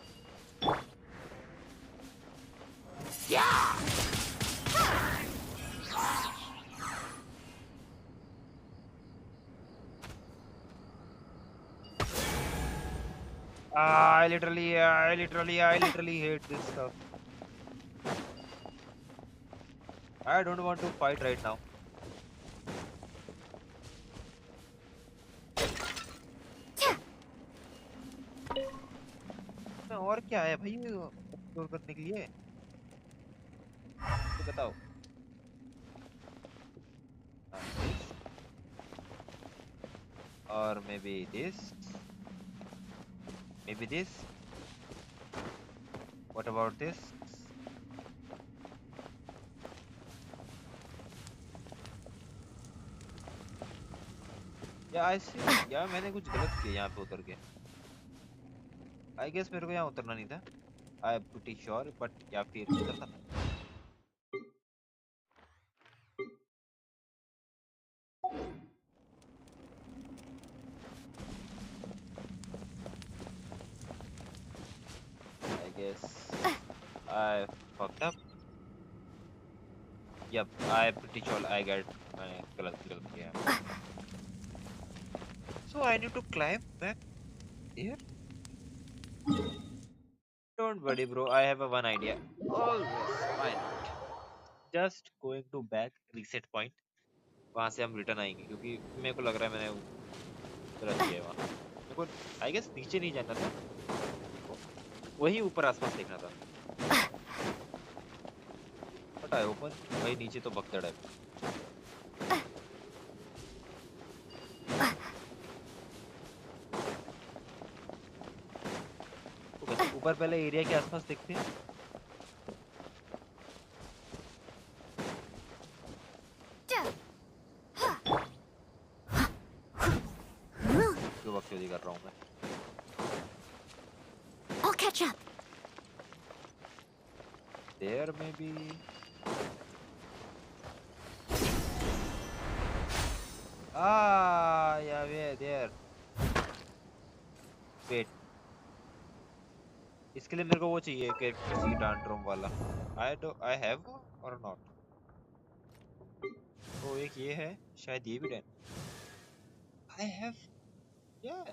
I literally hate this stuff. I don't want to fight right now. और क्या है भाई एक्सप्लोर करने के लिए तो बताओ और maybe this what about this या I see या मैंने कुछ गलत किया यहाँ पे उतर के I guess मेरे को यहाँ उतरना नहीं था I am pretty sure but या फिर उतरना था I guess I fucked up yep I am pretty sure I got मैंने गलत किया so I need to climb back here don't worry bro I have a one idea always why not just going to back reset point वहां से हम return आएंगे क्योंकि मेरे को लग रहा है मैंने गलत किया वहां मेरे को आई गेस नीचे नहीं जाना था वही ऊपर आसपास देखना था बट आई ओपन वही नीचे तो भगदड़ है ऊपर पहले एरिया के आसपास देखते हैं जो बकचोदी कर रहा हूँ मैं I'll catch up. There may be yeah there wait इसके लिए मेरे को वो चाहिए कैरेक्टर सी डांड्रोम वाला I have or not तो एक ये है शायद ये भी डन I have yeah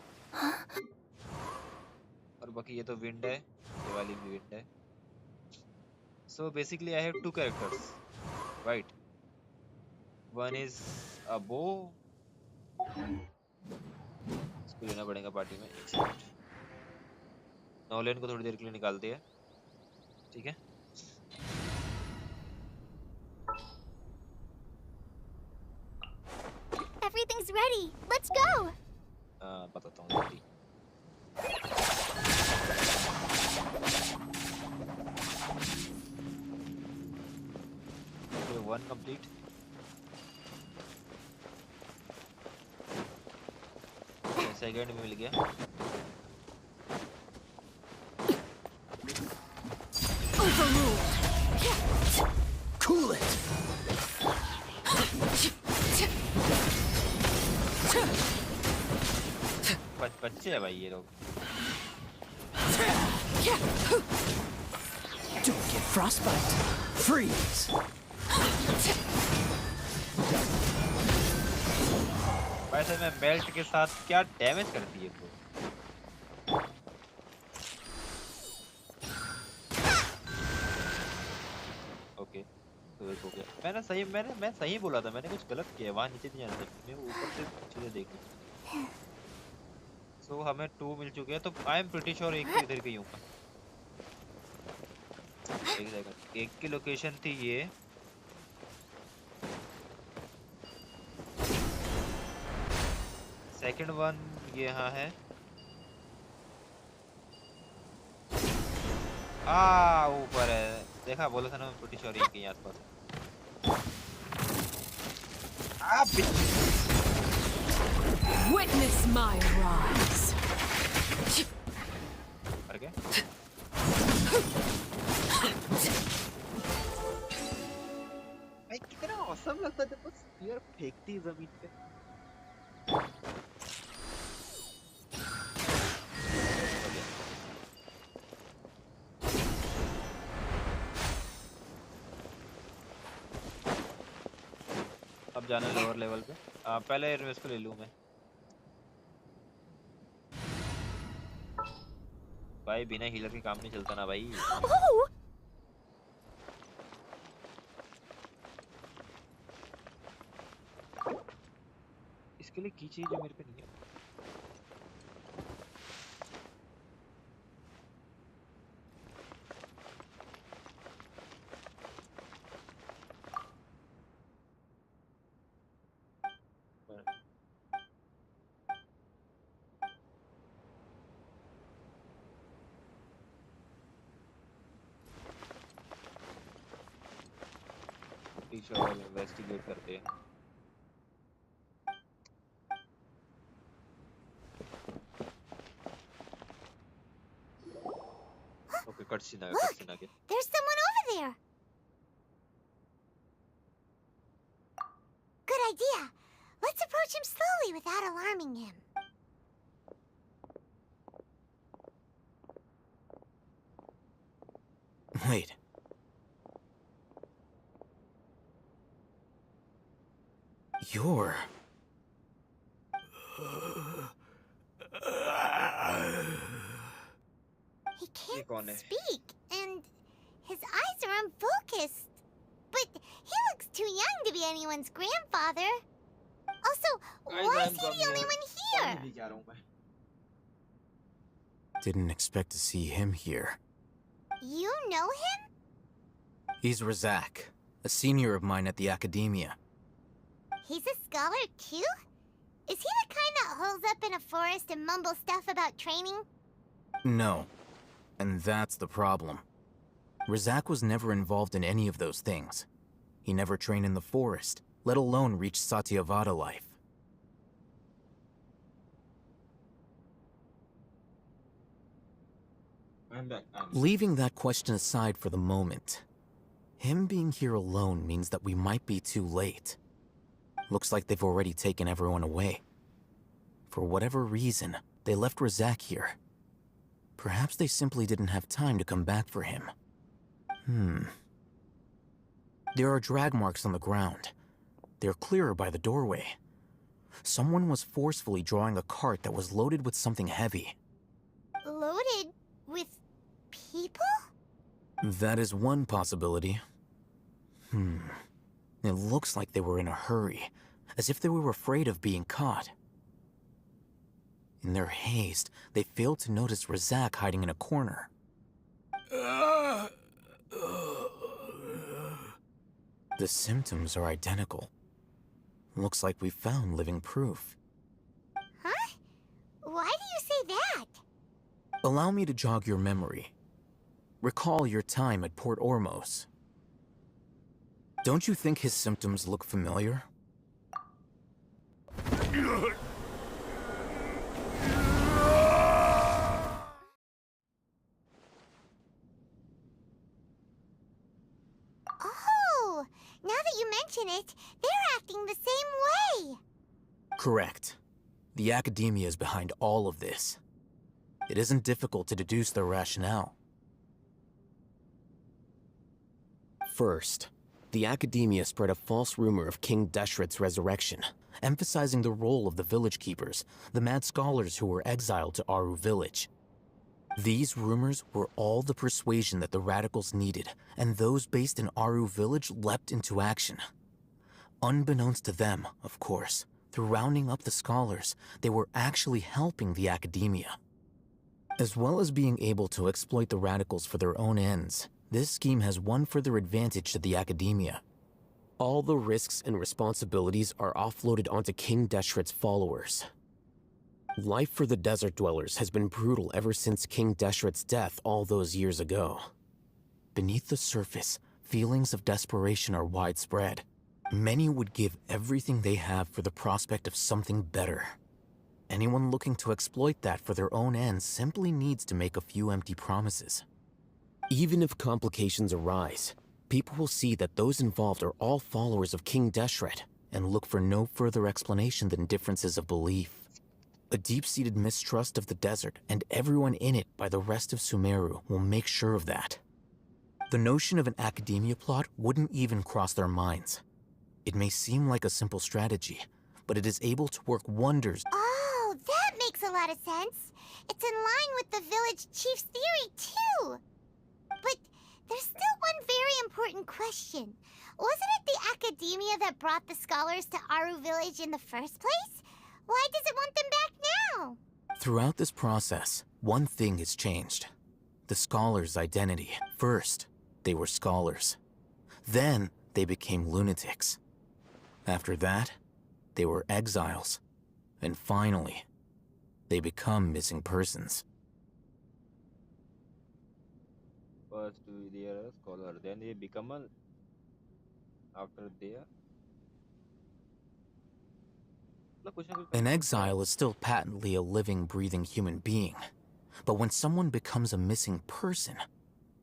और बाकी ये तो विंड है ये वाली भी विंड है so basically I have two characters right one is a bow इसको लेना पड़ेगा पार्टी में एक सेकंड नॉलेन को थोड़ी देर के लिए निकालते हैं ठीक है Everything's ready. Let's go. बताता हूँ जल्दी okay, one complete सेकंड में मिल गया Cool it. बच्चे हैं भाई ये लोग Don't get frostbite. Freeze. वैसे में बेल्ट के साथ क्या डैमेज करती है वो ओके तो एक हो गया मैं सही बोला था मैंने कुछ गलत किया वहां नीचे नहीं जाना था मैं ऊपर से चीजें देखी सो हमें 2 मिल चुके हैं तो आई एम प्रीटी श्योर एक तो इधर ही होगा एक सेकंड एक की लोकेशन थी ये सेकंड वन ये यहाँ है ऊपर है देखा बोला था ना प्रीटी श्योर एक ही आसपास Witness my rise. Okay. भाई कितना awesome लगता है जब वो स्पीयर फेंकती है जमीन पे जाना है लोअर लेवल पे। पहले इसको ले लूँ मैं। भाई बिना हीलर के काम नहीं चलता ना भाई। Oh! इसके लिए की चीज जो मेरे पे नहीं है। टीचर और इन्वेस्टिगेट करते हैं। ओके कटसीन आ गया। There's someone over there. Good idea. Let's approach him slowly without alarming him. Wait. You're... He can't speak, and his eyes are unfocused. But he looks too young to be anyone's grandfather. Also, why is he the only one here? Didn't expect to see him here. You know him? He's Razak, a senior of mine at the academia. He's a scholar too? Is he the kind that holes up in a forest and mumbles stuff about training? No. And that's the problem. Razak was never involved in any of those things. He never trained in the forest, let alone reach Satyavada life. Leaving that question aside for the moment, him being here alone means that we might be too late. Looks like they've already taken everyone away. For whatever reason, they left Razak here. Perhaps they simply didn't have time to come back for him. There are drag marks on the ground. They're clearer by the doorway. Someone was forcefully drawing a cart that was loaded with something heavy. Loaded with people? That is one possibility. It looks like they were in a hurry, as if they were afraid of being caught. In their haste, they failed to notice Razak hiding in a corner. The symptoms are identical. Looks like we found living proof. Huh? Why do you say that? Allow me to jog your memory. Recall your time at Port Ormos. Don't you think his symptoms look familiar? Oh, now that you mention it, they're acting the same way. Correct. The academia is behind all of this. It isn't difficult to deduce their rationale. First, the academia spread a false rumor of King Deshret's resurrection, emphasizing the role of the village keepers, the mad scholars who were exiled to Aru village. These rumors were all the persuasion that the radicals needed, and those based in Aru village leapt into action. Unbeknownst to them, of course, through rounding up the scholars, they were actually helping the academia. As well as being able to exploit the radicals for their own ends, this scheme has one further advantage to the academia. All the risks and responsibilities are offloaded onto King Deshret's followers. Life for the desert dwellers has been brutal ever since King Deshret's death all those years ago. Beneath the surface, feelings of desperation are widespread. Many would give everything they have for the prospect of something better. Anyone looking to exploit that for their own ends simply needs to make a few empty promises. Even if complications arise, people will see that those involved are all followers of King Deshret and look for no further explanation than differences of belief. A deep-seated mistrust of the desert and everyone in it by the rest of Sumeru will make sure of that. The notion of an academia plot wouldn't even cross their minds. It may seem like a simple strategy, but it is able to work wonders. Oh, that makes a lot of sense. It's in line with the village chief's theory, too. But there's still one very important question. Wasn't it the academia that brought the scholars to Aru Village in the first place? Why does it want them back now? Throughout this process, one thing has changed. The scholars' identity. First, they were scholars. Then, they became lunatics. After that, they were exiles. And finally, they become missing persons. First they are a scholar, then they become a after they are An exile is still patently a living, breathing human being. But when someone becomes a missing person,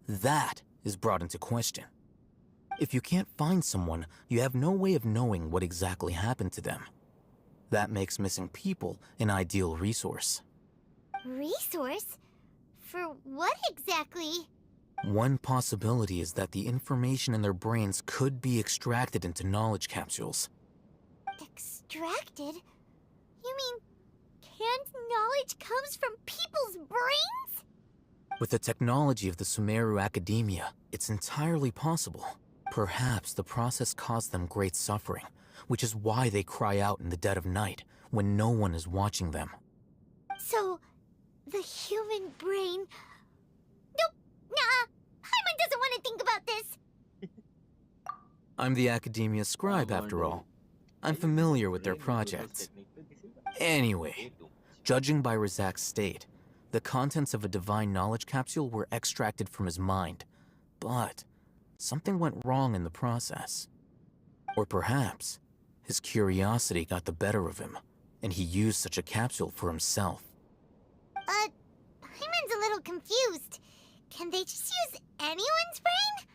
that is brought into question. If you can't find someone, you have no way of knowing what exactly happened to them. That makes missing people an ideal resource. Resource? For what exactly? One possibility is that the information in their brains could be extracted into knowledge capsules. Extracted? You mean canned knowledge comes from people's brains? With the technology of the Sumeru Academia, it's entirely possible. Perhaps the process caused them great suffering, which is why they cry out in the dead of night, when no one is watching them. So, the human brain... Nope, nah, Paimon doesn't want to think about this. I'm the Academia scribe, after all. I'm familiar with their projects. Anyway, judging by Razak's state, the contents of a divine knowledge capsule were extracted from his mind. But something went wrong in the process. Or perhaps his curiosity got the better of him, and he used such a capsule for himself. Paimon's a little confused. Can they just use anyone's brain?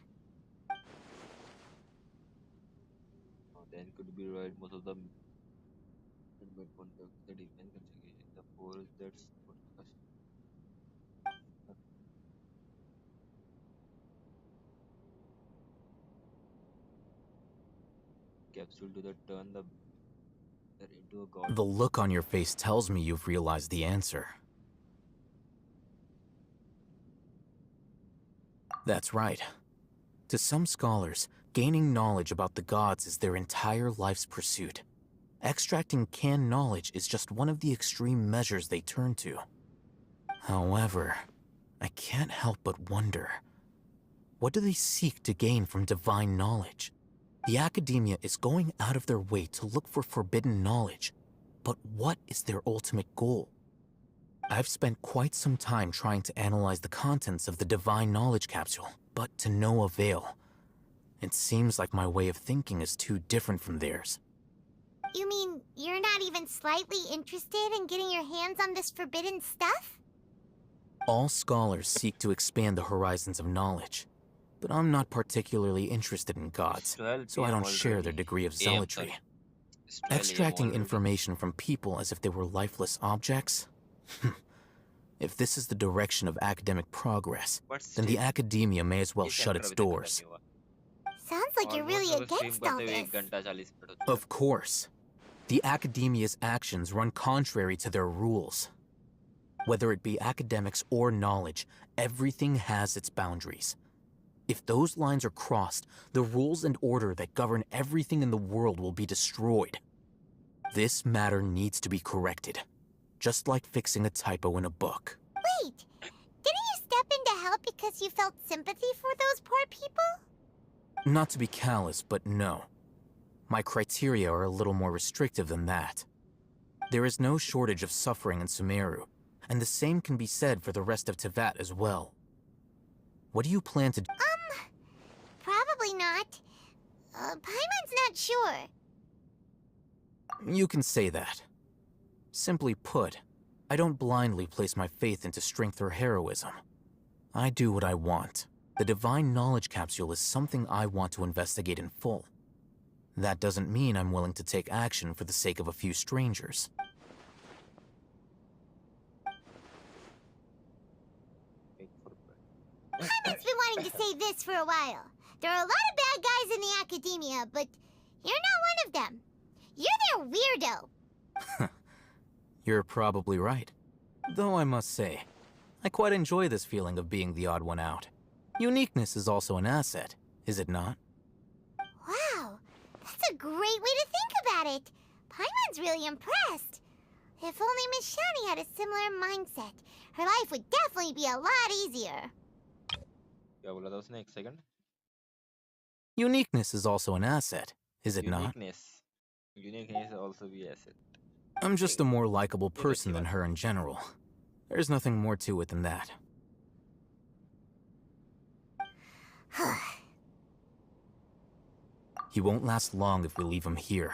then could be right most of them conduct the defense investigation. The force that's capsule to the turn the into a god. The look on your face tells me you've realized the answer. That's right. To some scholars, gaining knowledge about the gods is their entire life's pursuit. Extracting canned knowledge is just one of the extreme measures they turn to. However, I can't help but wonder, what do they seek to gain from divine knowledge? The Academia is going out of their way to look for forbidden knowledge, but what is their ultimate goal? I've spent quite some time trying to analyze the contents of the divine knowledge capsule, but to no avail. It seems like my way of thinking is too different from theirs. You mean you're not even slightly interested in getting your hands on this forbidden stuff? All scholars seek to expand the horizons of knowledge, but I'm not particularly interested in gods, so I don't share their degree of zealotry. Extracting information from people as if they were lifeless objects? If this is the direction of academic progress, then the Academia may as well shut its doors. Sounds like you're really against all this. Of course. The Academia's actions run contrary to their rules. Whether it be academics or knowledge, everything has its boundaries. If those lines are crossed, the rules and order that govern everything in the world will be destroyed. This matter needs to be corrected, just like fixing a typo in a book. Wait, didn't you step in to help because you felt sympathy for those poor people? Not to be callous, but no. My criteria are a little more restrictive than that. There is no shortage of suffering in Sumeru, and the same can be said for the rest of Teyvat as well. What do you plan to do? Probably not. Paimon's not sure. You can say that. Simply put, I don't blindly place my faith into strength or heroism. I do what I want. The divine knowledge capsule is something I want to investigate in full. That doesn't mean I'm willing to take action for the sake of a few strangers. Paimon's been wanting to say this for a while. There are a lot of bad guys in the Academia, but You're not one of them. You're their weirdo. You're probably right. Though I must say, I quite enjoy this feeling of being the odd one out. Uniqueness is also an asset, is it not? Wow, that's a great way to think about it. Paimon's really impressed. If only Miss Shani had a similar mindset, her life would definitely be a lot easier. क्या बोला था उसने? एक second. Uniqueness is also an asset, is it not? Uniqueness also be asset. I'm just a more likable person than her in general. There's nothing more to it than that. He won't last long if we leave him here.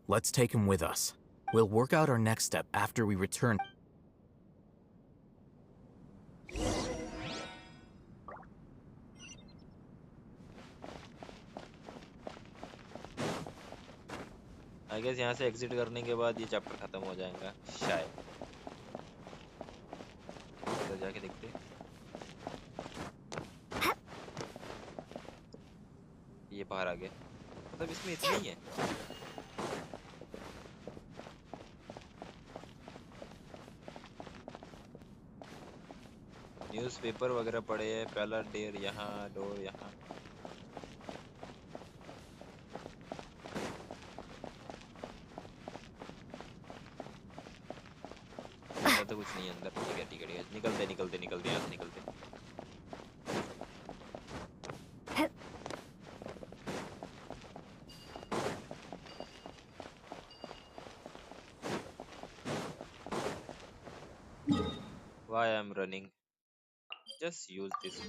Let's take him with us. We'll work out our next step after we return. I guess यहाँ से exit करने के बाद ये chapter खत्म हो जाएगा शायद. तो जाके देखते हैं. ये बाहर आ गया. मतलब इसमें इतना ही है. न्यूज़पेपर वगैरह पड़े हैं. पहला डेयर यहाँ, डोर यहाँ. तो कुछ नहीं अंदर. ठीक है निकलते यहाँ से निकलते. Why I'm running? Just use this.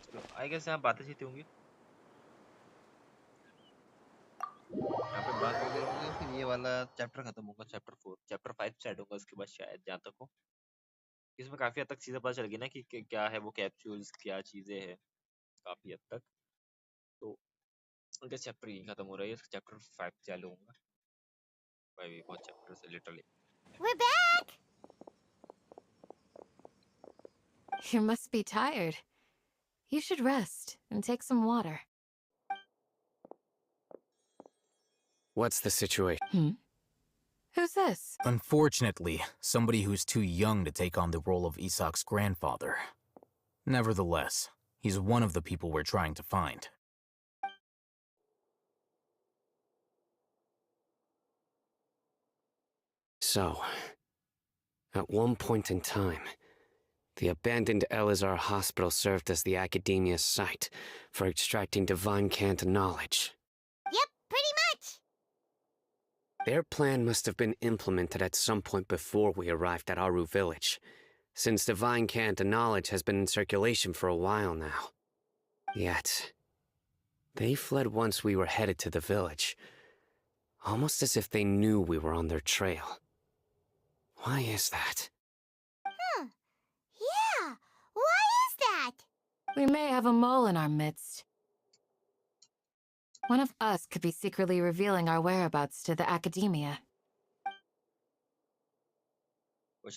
चलो, I guess यहाँ बातें चीतें होंगी. यहाँ पे बात वगैरह होंगी. फिर ये वाला चैप्टर खत्म होगा. चैप्टर 4, चैप्टर 5 स्टार्ट होगा उसके बाद शायद, जहाँ तक हो. इसमें काफी हद तक चीजें पता चल गई ना कि क्या है वो कैप्सूल्स, क्या चीजें हैं काफी हद तक. तो उनका चैप्टर यही खत्म हो रहा है. चैप्टर 5 चालू होगा. भाई भी बहुत चैप्टर से literally. We're back! You must be tired. You should rest and take some water. What's the situation? Who's this? Unfortunately, somebody who's too young to take on the role of Isak's grandfather. Nevertheless, he's one of the people we're trying to find. So, at one point in time, the abandoned Elazar Hospital served as the Academia's site for extracting divine cant knowledge. Yep, pretty much. Their plan must have been implemented at some point before we arrived at Aru village, since divine cant knowledge has been in circulation for a while now. Yet, they fled once we were headed to the village, almost as if they knew we were on their trail. Why is that? Yeah, why is that? We may have a mole in our midst. One of us could be secretly revealing our whereabouts to the Academia. Are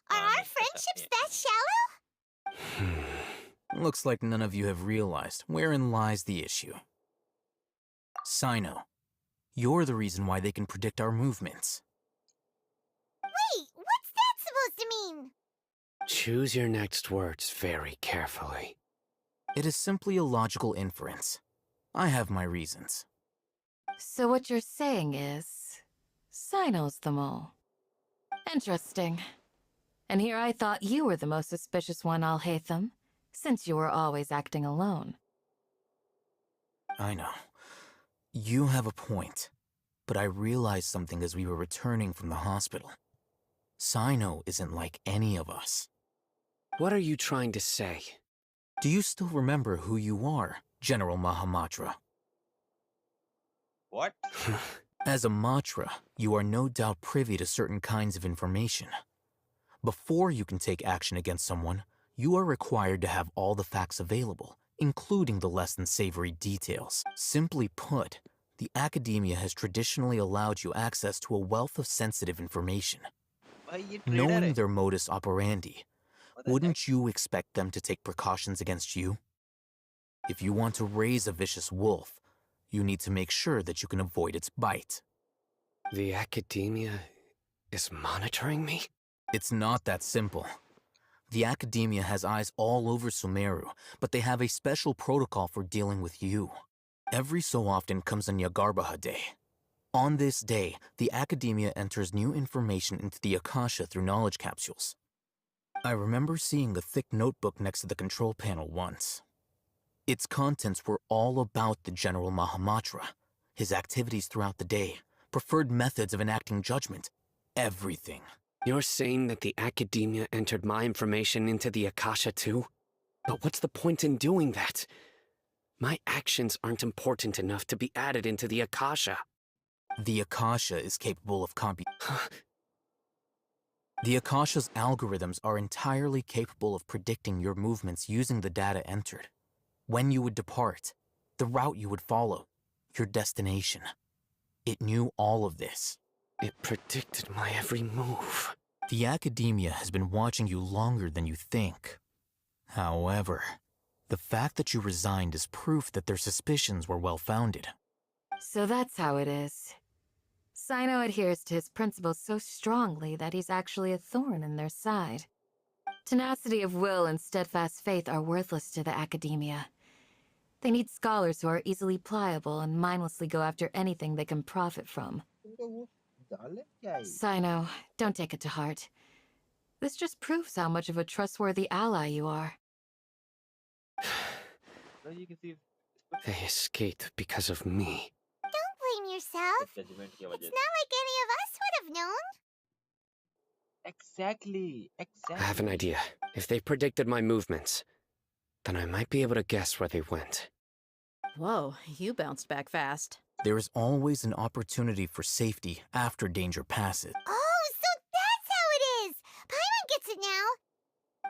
our friendships that shallow? Looks like none of you have realized wherein lies the issue. Sino, you're the reason why they can predict our movements. Wait, what's that supposed to mean? Choose your next words very carefully. It is simply a logical inference. I have my reasons. So what you're saying is, Sino's the mole. Interesting. And here I thought you were the most suspicious one, Al-Haytham, since you were always acting alone. I know. You have a point. But I realized something as we were returning from the hospital. Sino isn't like any of us. What are you trying to say? Do you still remember who you are, General Mahamatra? What? As a Matra, you are no doubt privy to certain kinds of information. Before you can take action against someone, you are required to have all the facts available, including the less than savory details. Simply put, the Academia has traditionally allowed you access to a wealth of sensitive information. भाई ये trader Knowing है their modus operandi, wouldn't you expect them to take precautions against you? If you want to raise a vicious wolf, you need to make sure that you can avoid its bite. The academia is monitoring me? It's not that simple. The academia has eyes all over Sumeru, but they have a special protocol for dealing with you. Every so often comes a Nyagarbaha Day. On this day, the academia enters new information into the Akasha through knowledge capsules. I remember seeing a thick notebook next to the control panel once. Its contents were all about the General Mahamatra, his activities throughout the day, preferred methods of enacting judgment, everything. You're saying that the academia entered my information into the Akasha too? But what's the point in doing that? My actions aren't important enough to be added into the Akasha. The Akasha is capable of The Akasha's algorithms are entirely capable of predicting your movements using the data entered. When you would depart, the route you would follow, your destination. It knew all of this. It predicted my every move. The academia has been watching you longer than you think. However, the fact that you resigned is proof that their suspicions were well-founded. So that's how it is. Sino adheres to his principles so strongly that he's actually a thorn in their side. Tenacity of will and steadfast faith are worthless to the academia. They need scholars who are easily pliable and mindlessly go after anything they can profit from. Sino, don't take it to heart. This just proves how much of a trustworthy ally you are. They escaped because of me. Don't blame yourself. It's not like any of us would have known. Exactly. I have an idea. If they predicted my movements, then I might be able to guess where they went. Whoa, you bounced back fast. There is always an opportunity for safety after danger passes. Oh, so that's how it is! Paimon gets it now.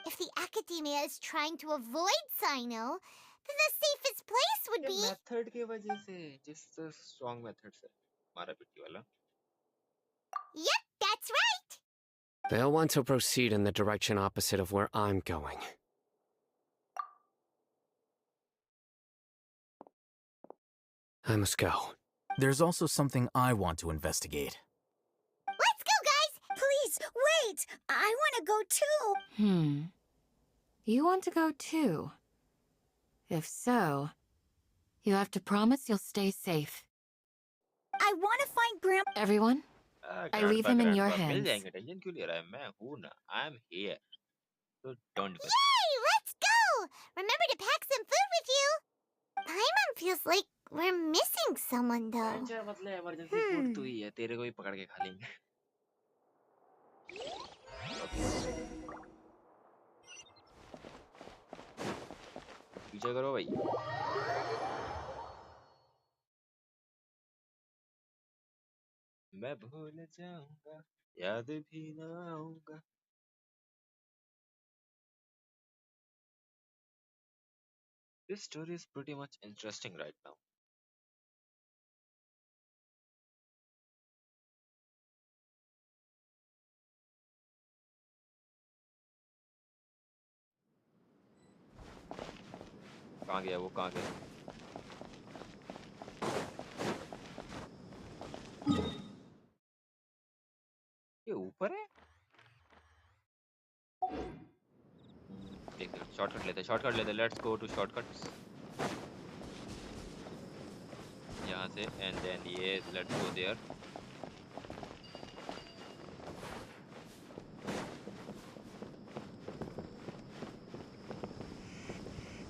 If the academia is trying to avoid Sino, then the safest place would be... method के वजह से जिस strong method से मारा पिटी वाला. Yep, that's right. They'll want to proceed in the direction opposite of where I'm going. I must go. There's also something I want to investigate. Let's go, guys! Please, wait! I want to go too! You want to go too? If so, you have to promise you'll stay safe. I want to find Grandpa. Everyone, I leave him in your hands. I'm here. So don't worry. Yay! Let's go! Remember to pack some food with you. Paimon feels like we're missing someone, though. तेरे को ही पकड़ के खा लेंगे. पीछे करो भाई. मैं भूल जाऊंगा, याद भी ना आऊंगा. This story is pretty much interesting right now. कहाँ गया वो कहाँ गया? ये ऊपर है? देख शॉर्टकट लेते लेट्स गो टू शॉर्टकट्स यहाँ से एंड देन ये let's go there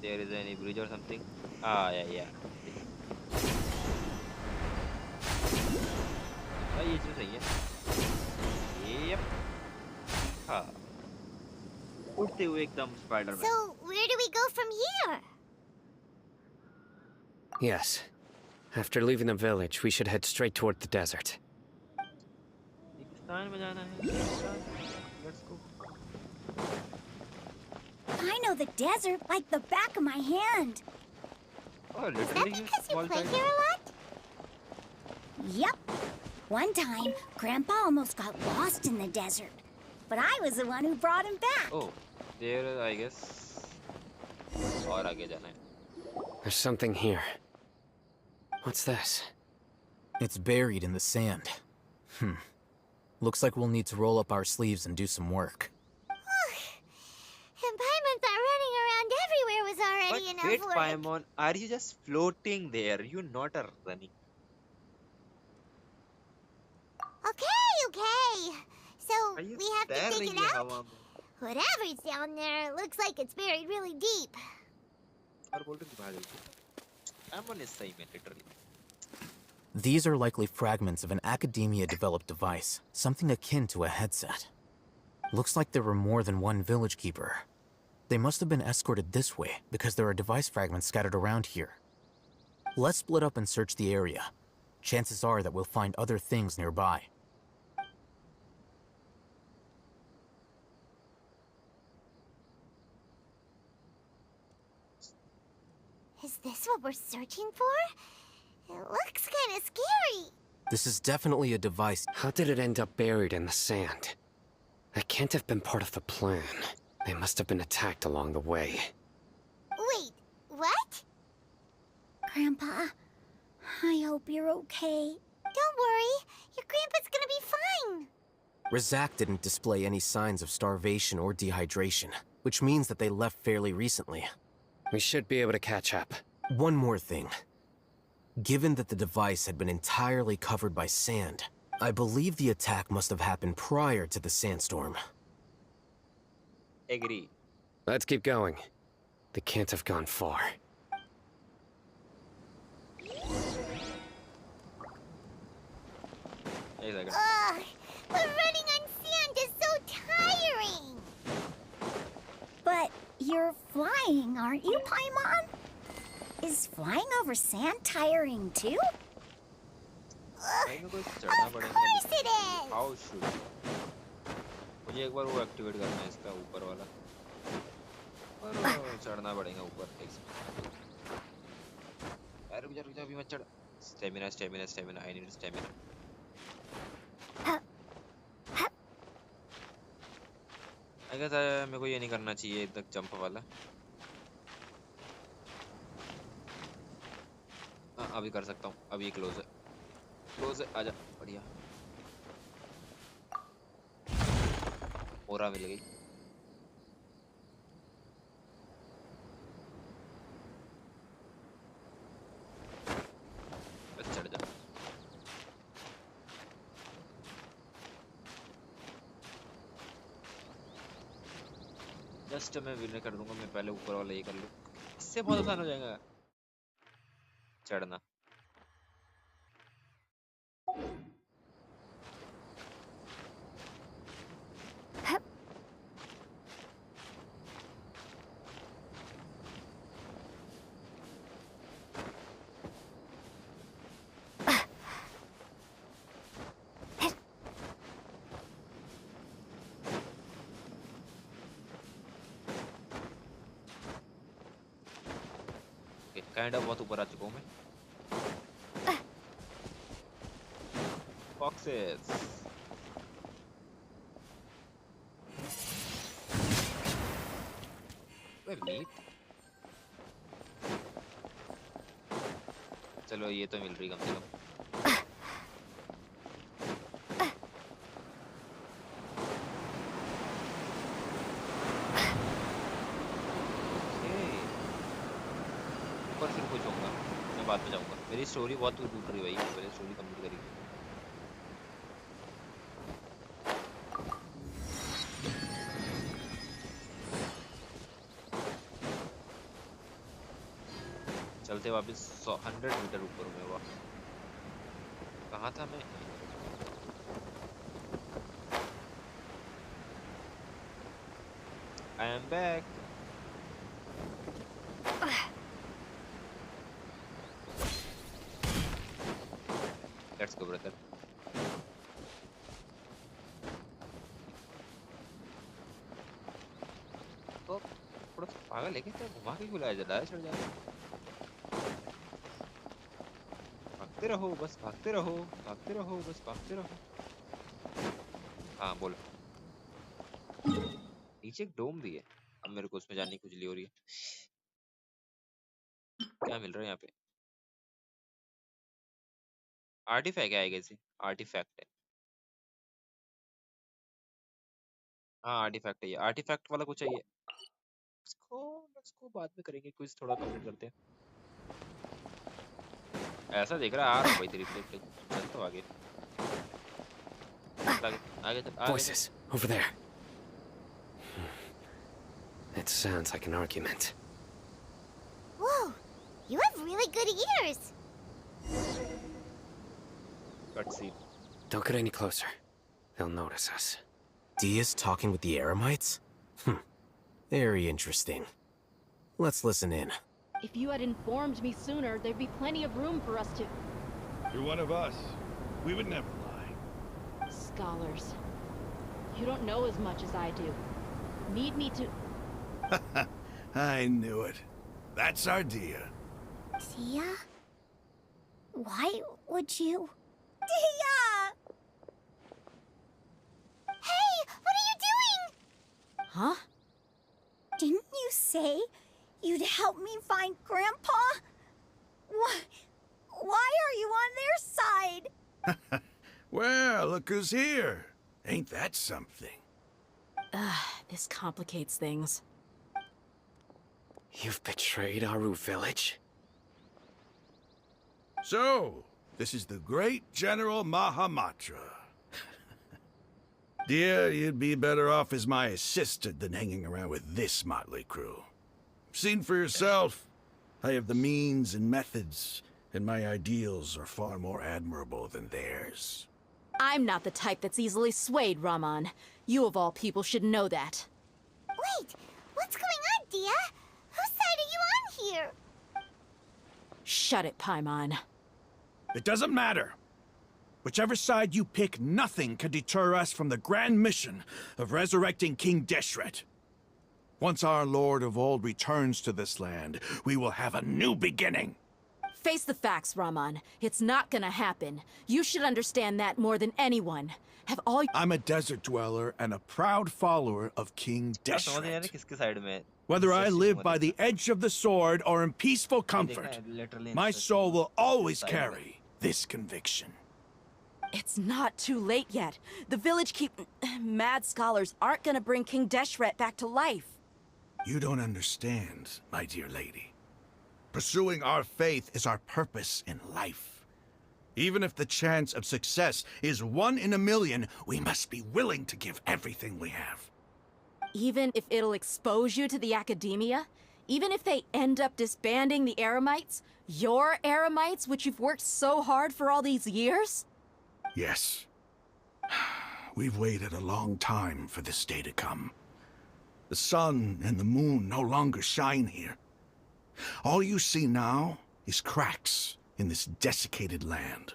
there is any bridge or something yeah ये चीज़ सही है yep हाँ उड़ते हुए एकदम Spiderman. So, where do we go from here? Yes. After leaving the village, we should head straight toward the desert. रेगिस्तान में जाना है. Let's go. I know the desert like the back of my hand. Oh, Is that because you play here a lot? Yep. One time, Grandpa almost got lost in the desert. but I was the one who brought him back. Oh, there I guess. और आगे जाना है. There's something here. What's this? It's buried in the sand. Looks like we'll need to roll up our sleeves and do some work. And Paimon thought running around everywhere was already But enough wait, work. Paimon, are you just floating there? You're not a running. Okay. So Are you we have to dig staring it at out? हवा में? Whatever's down there, looks like it's buried really deep. और बोल रही थी बाहर जाके. Paimon is सही में literally. These are likely fragments of an academia-developed device, something akin to a headset. Looks like there were more than one village keeper. They must have been escorted this way because there are device fragments scattered around here. Let's split up and search the area. Chances are that we'll find other things nearby. Is this what we're searching for? It looks kind of scary. This is definitely a device. How did it end up buried in the sand? That can't have been part of the plan. They must have been attacked along the way. Wait, what? Grandpa, I hope you're okay. Don't worry, your grandpa's gonna be fine. Razak didn't display any signs of starvation or dehydration, which means that they left fairly recently. We should be able to catch up. One more thing. Given that the device had been entirely covered by sand, I believe the attack must have happened prior to the sandstorm. Agree. Let's keep going. They can't have gone far. Ugh, but running on sand is so tiring. But you're flying, aren't you, Paimon? Is flying over sand tiring too? Of course it is. How should? मुझे एक बार वो activate करना है इसका ऊपर वाला. और चढ़ना पड़ेगा ऊपर. यार रुक जा अभी मत चढ़. Stamina. I need stamina. I guess मेरे को ये नहीं करना चाहिए इधर जंप वाला. अभी कर सकता हूँ. अभी क्लोज है. आजा. बढ़िया. ओरा मिल गई. बस चढ़ जा. जस्ट मैं विनर कर दूंगा. मैं पहले ऊपर वाला ये कर लूँ. इससे बहुत आसान हो जाएगा चढ़ना. काइंड ऑफ बहुत ऊपर आ चुका हूँ मैं. Foxes. Well, neat. चलो ये तो मिल रही कम से कम. ऊपर फिर कुछ होगा. मैं बाद में जाऊँगा. मेरी स्टोरी बहुत टूट रही है भाई. पहले स्टोरी कंप्लीट करेंगे. चलते वापस 100 मीटर ऊपर में हुआ. कहाँ था मैं? I am back. Let's go, brother. तो थोड़ा सा पागल है क्या? घुमा के बुलाया जा रहा है. चढ़ जा. भागते रहो बस भागते रहो. हाँ बोल. नीचे एक डोम भी है। अब मेरे को उसमें जाने की खुजली हो रही है। क्या मिल रहा है यहाँ पे? आर्टिफैक्ट है, आई गेस। आर्टिफैक्ट है। हाँ आर्टिफैक्ट है ये। आर्टिफैक्ट वाला कुछ चाहिए। इसको बाद में करेंगे, क्विज थोड़ा कंप्लीट करते हैं। ऐसा देख रहा आ रहा हूँ भाई तेरी तरफ। चल तो आगे आगे आगे चल आगे चल। Voices, over there. It sounds like an argument. Whoa, you have really good ears. Cutscene. Don't get any closer. They'll notice us. Dia's talking with the Eremites? Very interesting. Let's listen in. If you had informed me sooner, there'd be plenty of room for us to... You're one of us. We would never lie. Scholars. You don't know as much as I do. Need me to... I knew it. That's our Dia. Dia? Why would you... Dia! Hey, what are you doing? Huh? Didn't you say you'd help me find Grandpa? Why are you on their side? Well, look who's here. Ain't that something? This complicates things. You've betrayed Aru village? So, this is the great General Mahamatra. Dear, you'd be better off as my assistant than hanging around with this motley crew. Seen for yourself. I have the means and methods, and my ideals are far more admirable than theirs. I'm not the type that's easily swayed, Raman. You of all people should know that. Wait, what's going on, Dia? Whose side are you on here? Shut it, Paimon. It doesn't matter. Whichever side you pick, nothing can deter us from the grand mission of resurrecting King Deshret. Once our Lord of Old returns to this land, we will have a new beginning. Face the facts, Raman. It's not gonna happen. You should understand that more than anyone. I'm a desert dweller and a proud follower of King Deshret. Whether I live by the edge of the sword or in peaceful comfort, my soul will always carry this conviction. It's not too late yet. The village mad scholars aren't gonna bring King Deshret back to life. You don't understand, my dear lady. Pursuing our faith is our purpose in life. Even if the chance of success is 1 in a million, we must be willing to give everything we have. Even if it'll expose you to the academia? Even if they end up disbanding the Eremites? Your Eremites, which you've worked so hard for all these years? Yes. We've waited a long time for this day to come. The sun and the moon no longer shine here. All you see now is cracks in this desiccated land.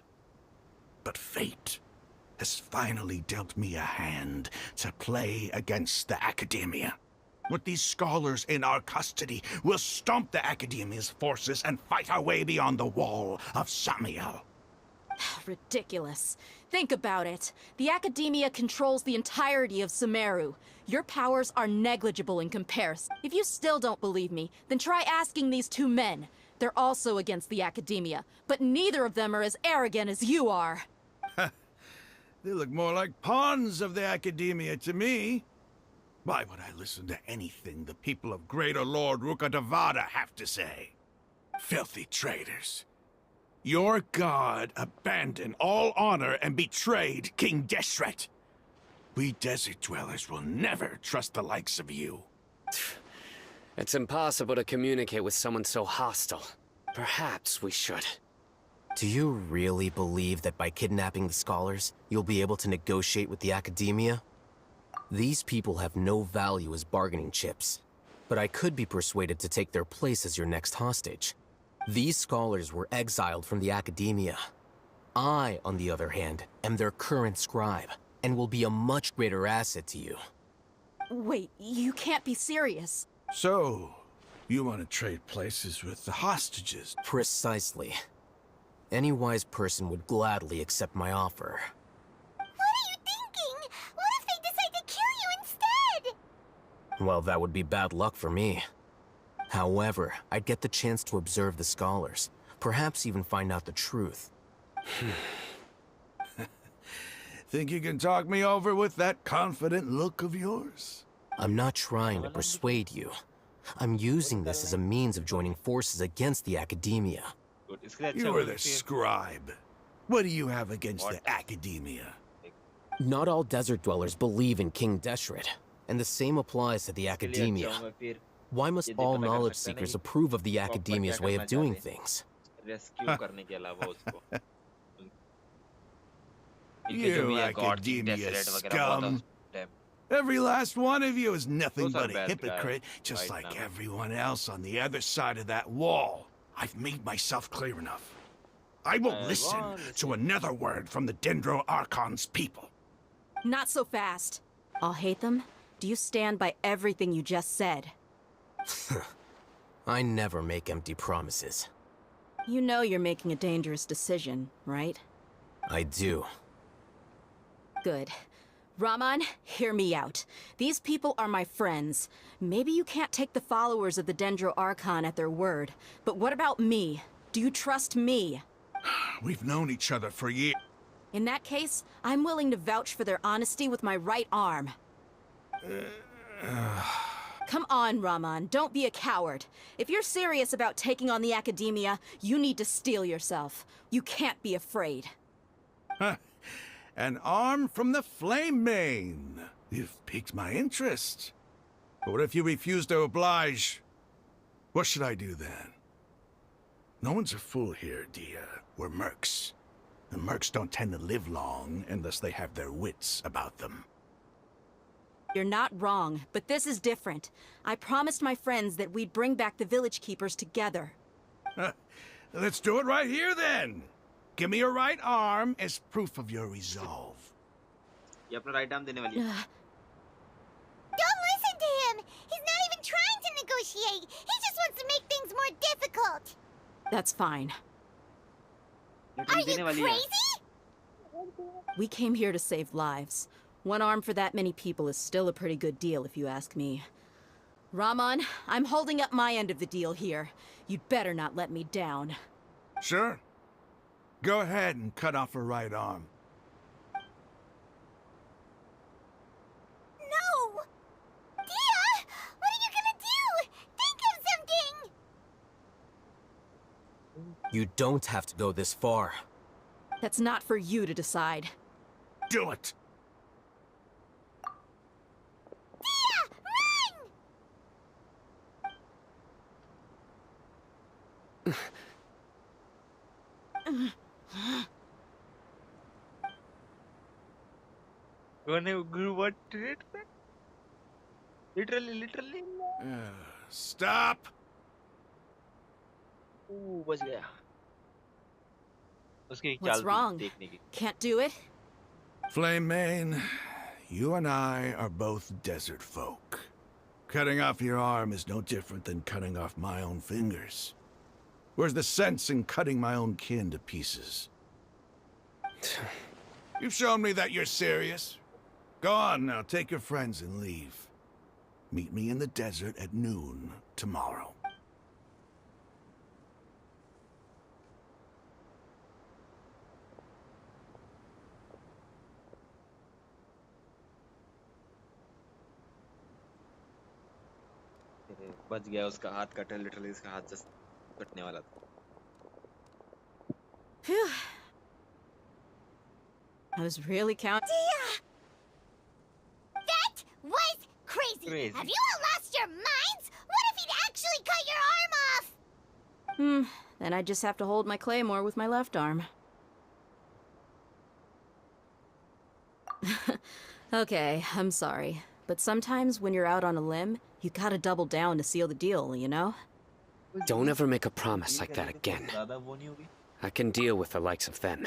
But fate has finally dealt me a hand to play against the Academia. With these scholars in our custody, we'll stomp the Academia's forces and fight our way beyond the wall of Samiel. Ridiculous. Think about it. The Academia controls the entirety of Sumeru. Your powers are negligible in comparison. If you still don't believe me, then try asking these two men. They're also against the Academia, but neither of them are as arrogant as you are. They look more like pawns of the Academia to me. Why would I listen to anything the people of Greater Lord Rukkhadevata have to say? Filthy traitors. Your god abandoned all honor and betrayed King Deshret. We desert dwellers will never trust the likes of you. It's impossible to communicate with someone so hostile. Perhaps we should. Do you really believe that by kidnapping the scholars, you'll be able to negotiate with the Academia? These people have no value as bargaining chips, but I could be persuaded to take their place as your next hostage. These scholars were exiled from the Academia. I, on the other hand, am their current scribe, and will be a much greater asset to you. Wait, you can't be serious. So, you want to trade places with the hostages? Precisely. Any wise person would gladly accept my offer. What are you thinking? What if they decide to kill you instead? Well, that would be bad luck for me. However, I'd get the chance to observe the scholars, perhaps even find out the truth. Think you can talk me over with that confident look of yours? I'm not trying to persuade you. I'm using this as a means of joining forces against the academia. You are the scribe. What do you have against the academia? Not all desert dwellers believe in King Deshret, and the same applies to the academia. Why must all knowledge seekers approve of the academia's way of doing things? You academia scum! Every last one of you is nothing but a hypocrite, just like everyone else on the other side of that wall. I've made myself clear enough. I won't listen to another word from the Dendro Archon's people. Not so fast. I'll hate them. Do you stand by everything you just said? I never make empty promises. You know you're making a dangerous decision, right? I do. Good. Rahman, hear me out. These people are my friends. Maybe you can't take the followers of the Dendro Archon at their word, but what about me? Do you trust me? We've known each other for years. In that case, I'm willing to vouch for their honesty with my right arm. Come on, Rahman, don't be a coward. If you're serious about taking on the academia, you need to steel yourself. You can't be afraid. An arm from the Flame Mane. You've piqued my interest. But what if you refuse to oblige? What should I do then? No one's a fool here, Dia. We're mercs. And mercs don't tend to live long unless they have their wits about them. You're not wrong, but this is different. I promised my friends that we'd bring back the village keepers together. Let's do it right here then. Give me your right arm as proof of your resolve. Don't listen to him! He's not even trying to negotiate! He just wants to make things more difficult! That's fine. Are you crazy? We came here to save lives. One arm for that many people is still a pretty good deal, if you ask me. Rahman, I'm holding up my end of the deal here. You'd better not let me down. Sure. Go ahead and cut off her right arm. No! Dia! What are you gonna do? Think of something! You don't have to go this far. That's not for you to decide. Do it! Dia! Run! What did it? Literally. Stop! बच गया. उसकी एक What's चाल थी wrong? देखने की. Can't do it? Flame Mane, you and I are both desert folk. Cutting off your arm is no different than cutting off my own fingers. Where's the sense in cutting my own kin to pieces? You've shown me that you're serious. Go on now, take your friends and leave. Meet me in the desert at noon tomorrow. बच गया उसका हाथ कटा literally इसका हाथ just कटने वाला था. Phew. I was really counting. Dia! That was crazy! Have you all lost your minds? What if he'd actually cut your arm off? Then I just have to hold my claymore with my left arm. Okay, I'm sorry. But sometimes when you're out on a limb, you gotta double down to seal the deal, you know? Don't ever make a promise like that again. I can deal with the likes of them.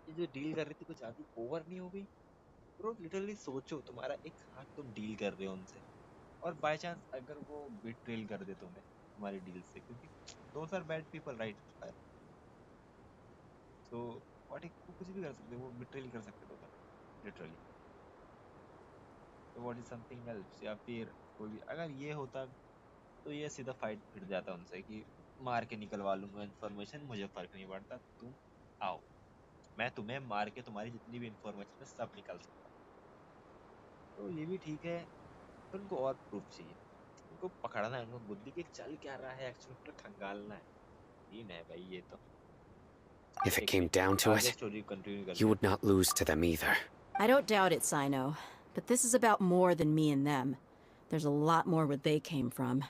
ये जो deal कर रही थी कुछ ज्यादा over नहीं हो गई? Bro, लिटरली सोचो तुम्हारा एक हाथ तुम डील कर रहे हो उनसे और बाय चांस अगर वो बिट्रेल कर दे तुम्हारी डील से क्योंकि those are bad people right? So what कुछ भी कर सकते वो बिट्रेल कर सकते हो literally. What is something else, या फिर कोई भी अगर ये होता तो ये सीधा फाइट भिड़ जाता उनसे कि मार के निकलवा लूंगा इन्फॉर्मेशन, मुझे फर्क नहीं पड़ता, तुम आओ, मैं तुम्हें मार के तुम्हारी जितनी भी इन्फॉर्मेशन है सब निकाल सकता हूँ। तो ये भी ठीक है, तो उनको और प्रूफ चाहिए, उनको पकड़ना है, उनको बुद्धि के चल क्या रहा है एक्चुअली में खंगालना है, सीन है भाई ये तो। If it came down to आगे it, स्टोरी कंटिन्यू कर you would not lose to them either. I don't doubt it, Sino. But this is about more than me and them. There's a lot more where they came from.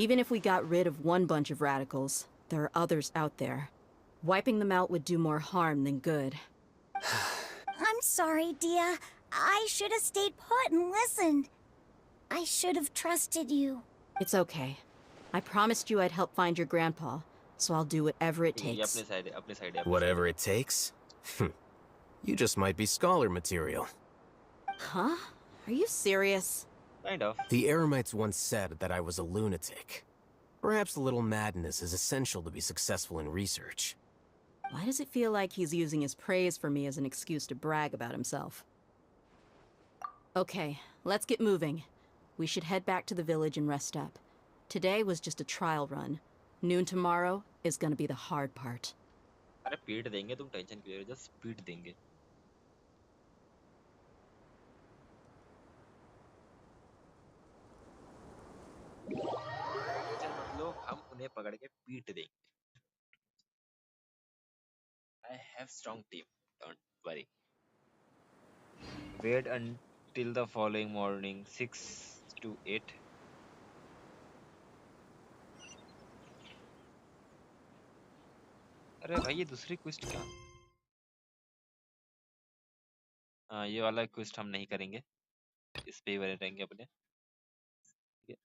Even if we got rid of one bunch of radicals, there are others out there. Wiping them out would do more harm than good. I'm sorry, Dia. I should have stayed put and listened. I should have trusted you. It's okay. I promised you I'd help find your grandpa, so I'll do whatever it ये takes. अपने side है। Whatever it takes? You just might be scholar material. Huh? Are you serious? Kind of. The Eremites once said that I was a lunatic. Perhaps a little madness is essential to be successful in research. Why does it feel like he's using his praise for me as an excuse to brag about himself? Okay, let's get moving. We should head back to the village and rest up. Today was just a trial run. Noon tomorrow is gonna be the hard part. अरे पीट देंगे, तुम tension क्यों ले रहे हो, just पीट देंगे। मतलब हम उन्हें पकड़ के पीट देंगे। I have strong team, don't worry. Wait until the following morning, 6 to 8. अरे भाई ये दूसरी क्विस्ट क्या? हाँ ये वाला क्विस्ट हम नहीं करेंगे, इस पे ही बने रहेंगे अपने। ठीक है।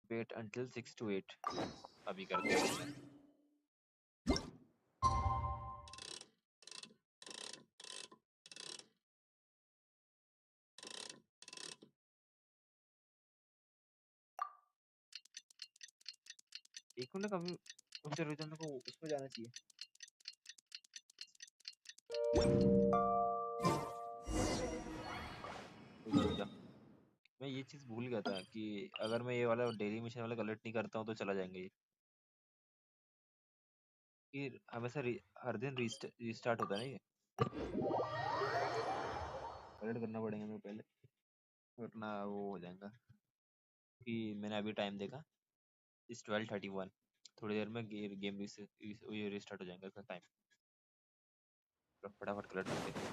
Wait until 6 to 8 अभी करते हैं। एक मिनट कभी तुमसे रोहित को उसमें जाना चाहिए। रुक जा, मैं ये चीज भूल गया था कि अगर मैं ये वाला डेली मिशन वाला कलेक्ट नहीं करता हूँ तो चला जाएंगे ये। फिर हमेशा हर दिन रीस्टार्ट होता है ना ये, कलेक्ट करना पड़ेगा मेरे को पहले, वरना वो हो जाएगा। कि मैंने अभी टाइम देखा इस 12:31, थोड़ी देर में गेम रीस्टार्ट हो जाएगा इसका टाइम। फटाफट कलेक्ट करते हैं।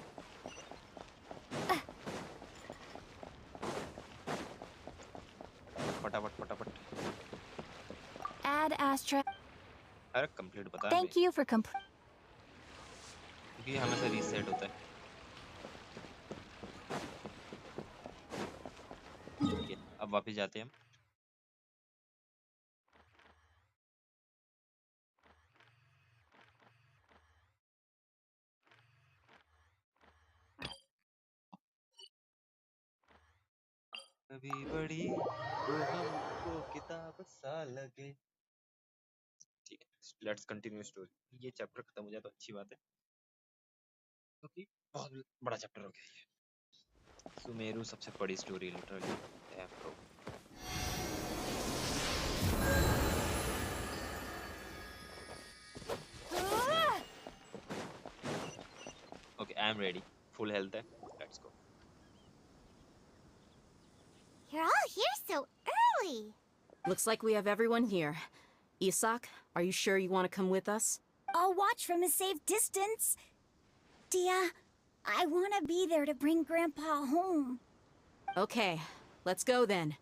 फटाफट फटाफट। Add Astra. अरे कंप्लीट बता। Thank you for complete. क्योंकि हमेशा रीसेट होता है। ठीक है अब वापस जाते हैं हम। कभी बड़ी तो हमको किताब सा लगे। ठीक है लेट्स कंटिन्यू स्टोरी। ये चैप्टर खत्म हो जाए तो अच्छी बात है, क्योंकि बहुत बड़ा चैप्टर हो गया ये। सुमेरु सबसे बड़ी story literally. Okay I am ready, full health है, let's go. You're all here so early. Looks like we have everyone here. Isak, are you sure you want to come with us? I'll watch from a safe distance. Dia, I want to be there to bring Grandpa home. Okay, let's go then.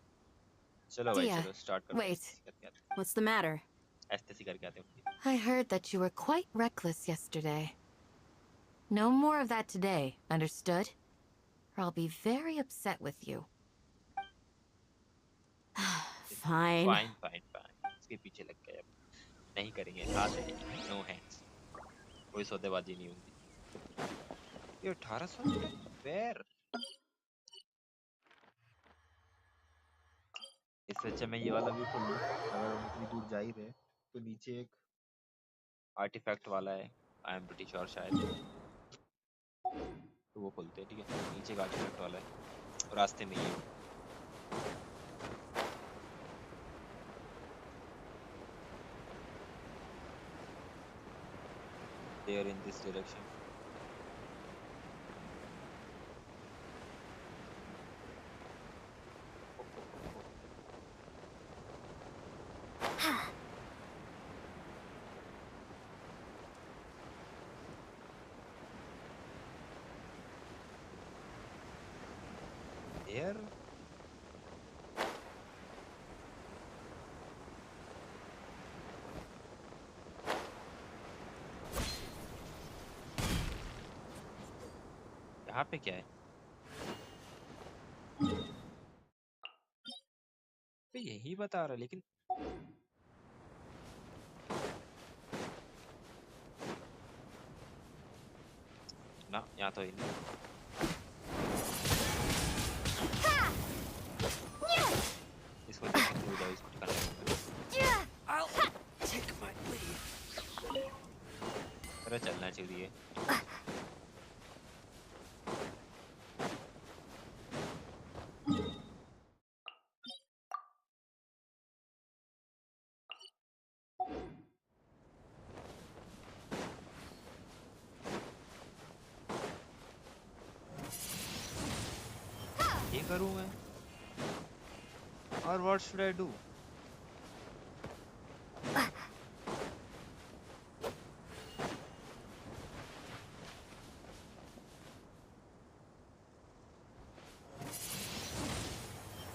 चलो भाई Dia, चलो start करो। wait. What's the matter? ऐसे ही करके आते हैं। I heard that you were quite reckless yesterday. No more of that today, understood? Or I'll be very upset with you. Fine. Fine fine fine, इसके पीछे लग गए अब। नहीं करेंगे, हाथ है, नो हैंड्स, कोई सौदेबाजी नहीं होगी। ये 1800 वेयर इससे अच्छा मैं ये वाला भी खोल लूँ। अगर हम इतनी दूर जा ही रहे तो नीचे एक आर्टिफैक्ट वाला है, आई एम प्रीटी श्योर शायद, तो वो खोलते हैं। ठीक है, नीचे एक आर्टिफैक्ट वाला है, रास्ते में ही है वो। They are in this direction. There? यहाँ पे क्या है? पे यही बता रहा, लेकिन ना, यहाँ तो ही नहीं। इसको देखने के लिए इसको ठिकाना होगा। I'll take my leave. अरे चलना चाहिए। ये करूँ मैं? और what should I do?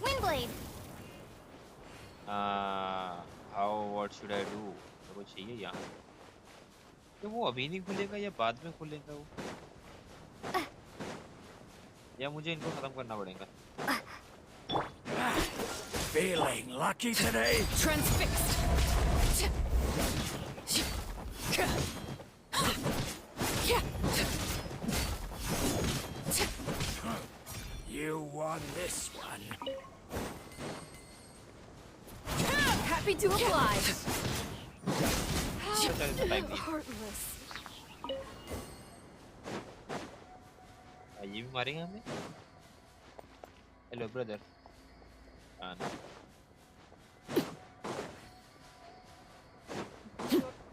Windblade. How? What should I do? मेरे को चाहिए यहाँ। तो वो अभी नहीं खुलेगा या बाद में खुलेगा वो? या मुझे इनको खत्म करना पड़ेगा? Feeling lucky today? Transfixed. You won this one. Happy to oblige. Time नहीं। Heartless. ये भी मारेंगे हमें? Hello brother.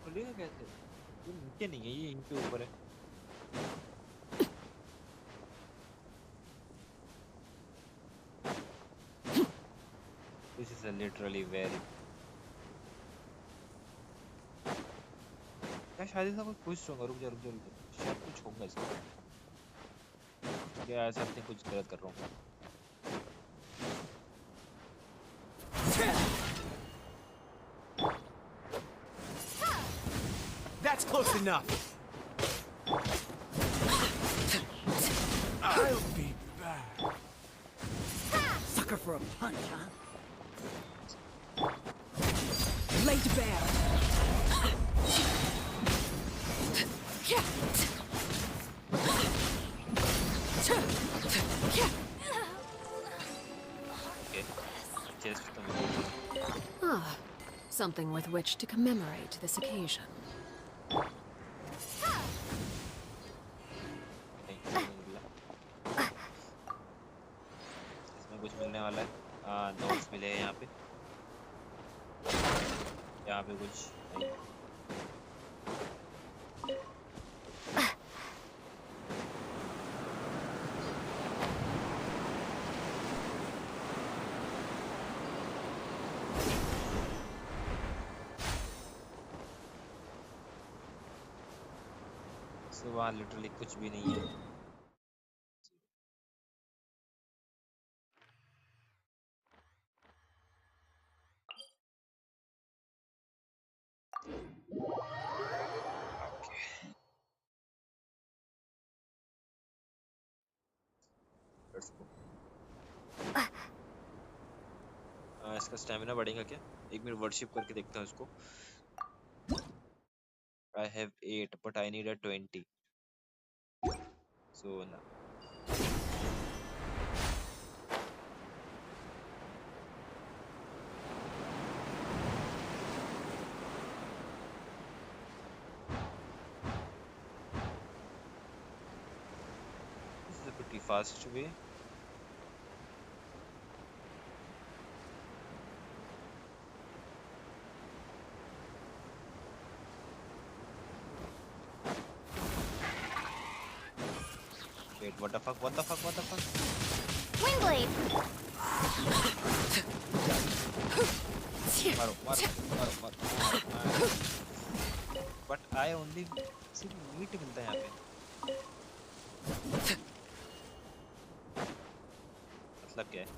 खुलेगा कैसे? ये नीचे नहीं है, ये इनके ऊपर है। This is literally very. क्या शायद इसका कोई कुछ होगा? रुक जा रुक जा रुक जा, शायद कुछ होगा इसका। क्या समथिंग कुछ गलत कर रहा हूँ? That's close enough. I'll be back. Sucker for a punch, huh? Laid bare. Ah, something with which to commemorate this occasion. इसमें कुछ मिलने वाला है। नोट्स मिले हैं यहाँ पे। यहाँ पे कुछ नहीं। वहाँ लिटरली कुछ भी नहीं है। इसका स्टैमिना बढ़ेगा क्या? एक मिनट वर्शिप करके देखता हूँ इसको। I have 8 but I need a 20. So ना। the fast way. Wait, what the fuck? What the fuck? What the fuck? Wingblade! मारो मारो मारो मारो। But I only सिर्फ मीट मिलता है यहाँ पे। मतलब क्या है?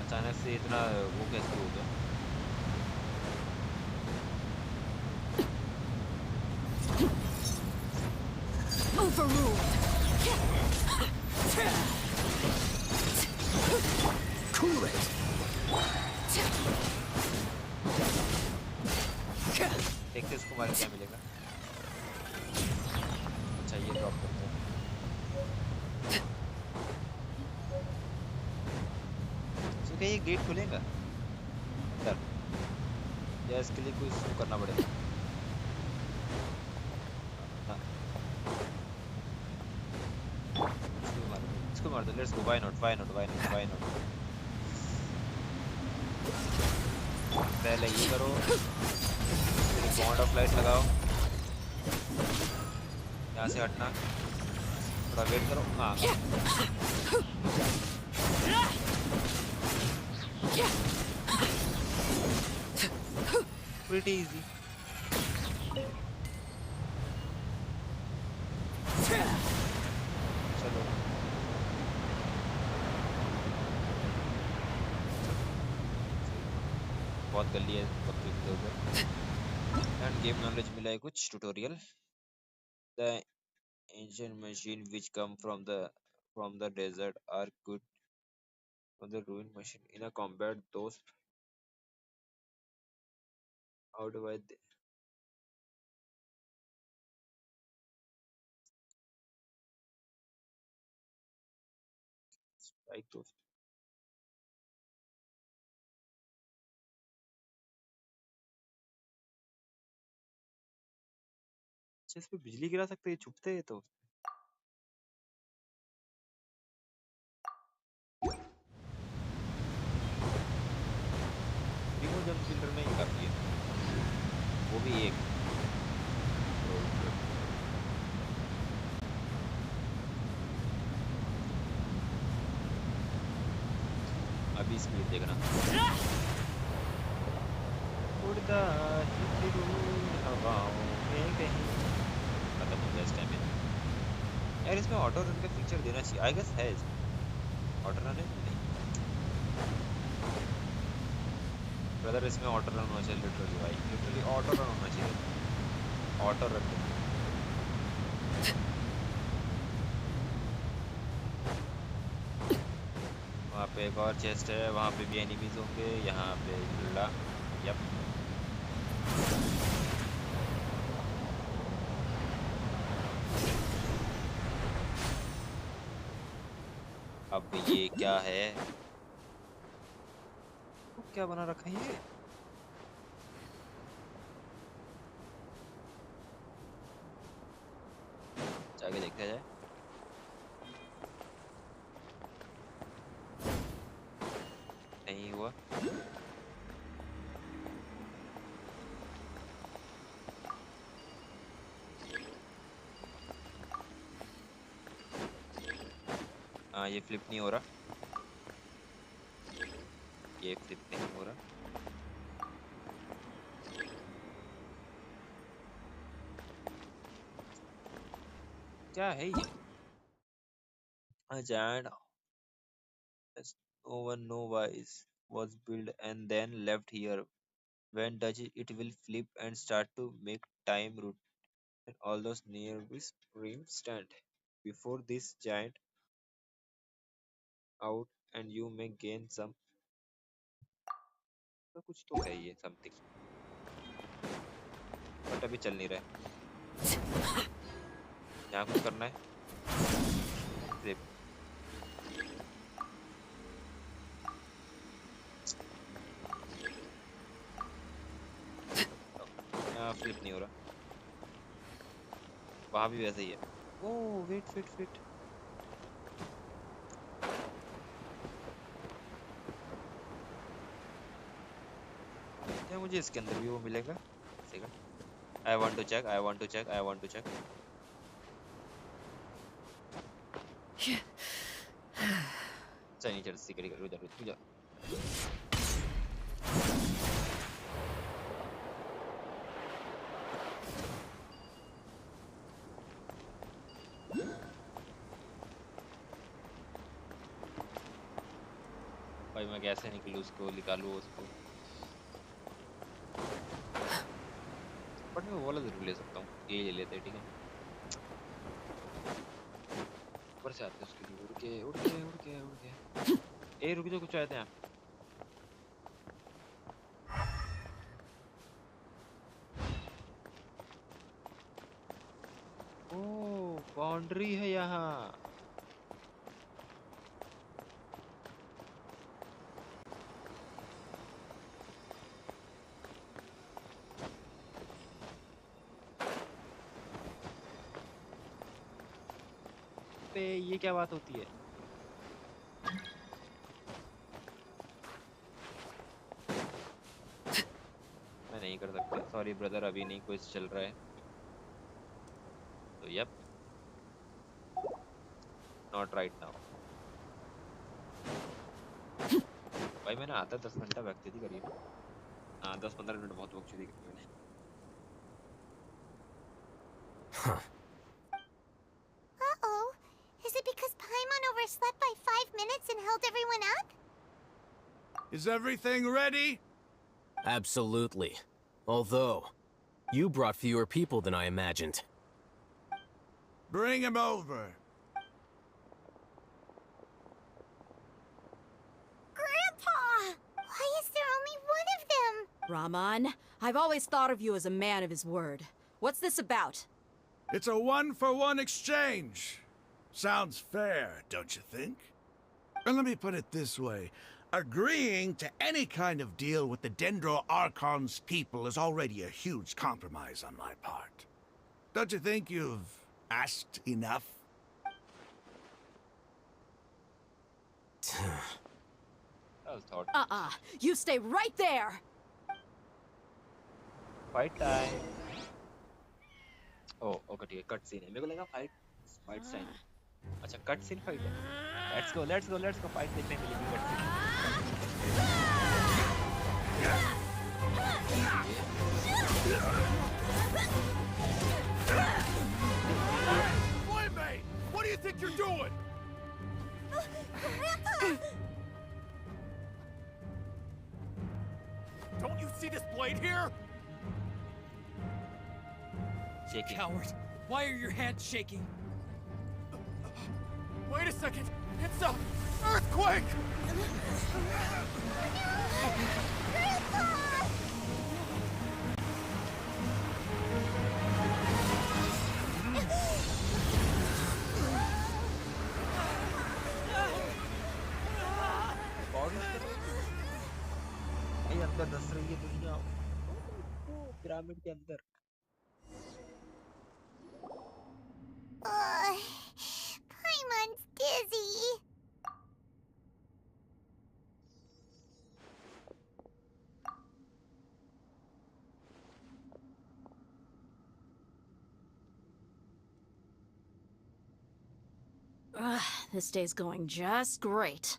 अचानक से इतना वो कैसे हो गया? Overruled. Cool it. देखते हैं इसको मार क्या मिलेगा। अच्छा ये ड्रॉप करते हैं। तो क्या ये गेट खुलेगा अंदर या इसके लिए कुछ शुरू करना पड़ेगा? हाँ। इसको मार दो let's go why not why not why not why not. पहले ये करो बॉन्ड ऑफ लाइट लगाओ यहाँ से हटना थोड़ा वेट करो। हाँ pretty easy. चलो बहुत कर लिए वक्त इधर एंड गेम नॉलेज मिला है कुछ tutorial. The ancient machine which come from the desert are good for the ruined machine in a combat those how do I strike those अच्छा इस पे बिजली गिरा सकते हैं छुपते हैं तो रिमो जंप फिल्टर में ही काफी है वो भी एक अभी स्पीड देखना उड़ता हवाओं में कहीं खत्म हो गया इस टाइम में यार। इसमें ऑटो रन का फीचर देना चाहिए आई गेस है इसमें ऑटो रन है नहीं ब्रदर इसमें ऑटो रन होना चाहिए लिटरली भाई लिटरली ऑटो रन होना चाहिए ऑटो रन। वहाँ पे एक और चेस्ट है वहाँ पे भी एनिमीज होंगे यहाँ पे ला यप अब ये क्या है क्या बना रखा है ये जाके देखा जाए। नहीं हुआ हाँ ये फ्लिप नहीं हो रहा ये फ्लिप नहीं हो रहा क्या है ये a giant as no one know why was built and then left here when touch it, it will flip and start to make time route and all those nearby streams stand before this giant out and you may gain some तो कुछ तो है ये something but अभी चल नहीं रहा है यहाँ कुछ करना है फ्लिप वहाँ भी वैसे ही है। ओह वेट वेट वेट, क्या मुझे इसके अंदर भी वो मिलेगा? Second, I want to check, I want to check, I want to check. चल नीचे सीक्रेट कर, रुक जा रुक जा। भाई मैं कैसे निकलूँ उसको, निकालूँ उसको? बट मैं वो वाला जरूर ले सकता हूँ, ये ले लेते हैं, ठीक है। ऊपर से आते हैं उसके लिए, उड़ के उड़ के उड़ के उड़ के। ए रुक जा, कुछ आए थे यहाँ। ओह बाउंड्री है यहाँ। ये क्या बात होती है? मैं नहीं कर सकता, सॉरी ब्रदर, अभी नहीं कुछ चल रहा है। तो यप, नॉट राइट नाउ। भाई मैंने आता 10 घंटा बकचोदी करी है। हाँ 10-15 मिनट बहुत बकचोदी करी मैंने। Is it because Paimon overslept by 5 minutes and held everyone up? Is everything ready? Absolutely. Although, you brought fewer people than I imagined. Bring him over. Grandpa! Why is there only one of them? Raman, I've always thought of you as a man of his word. What's this about? It's a one-for-one exchange. Sounds fair, don't you think? And let me put it this way. Agreeing to any kind of deal with the Dendro Archon's people is already a huge compromise on my part. Don't you think you've asked enough? That was thought. You stay right there! Fight time. Oh, okay, ठीक है, cut scene है। मेरे को लगा fight scene. अच्छा cut scene fight है। Let's go fight देखने मिलेगी cut Boy, mate! What do you think you're doing? Grandpa! Don't you see this blade here? Shaking. Coward, why are your hands shaking? Wait a second! It's a earthquake! Grandpa! भाई अंदर धस रही है दुनिया pyramid के अंदर। Paimon's dizzy. This day's going just great.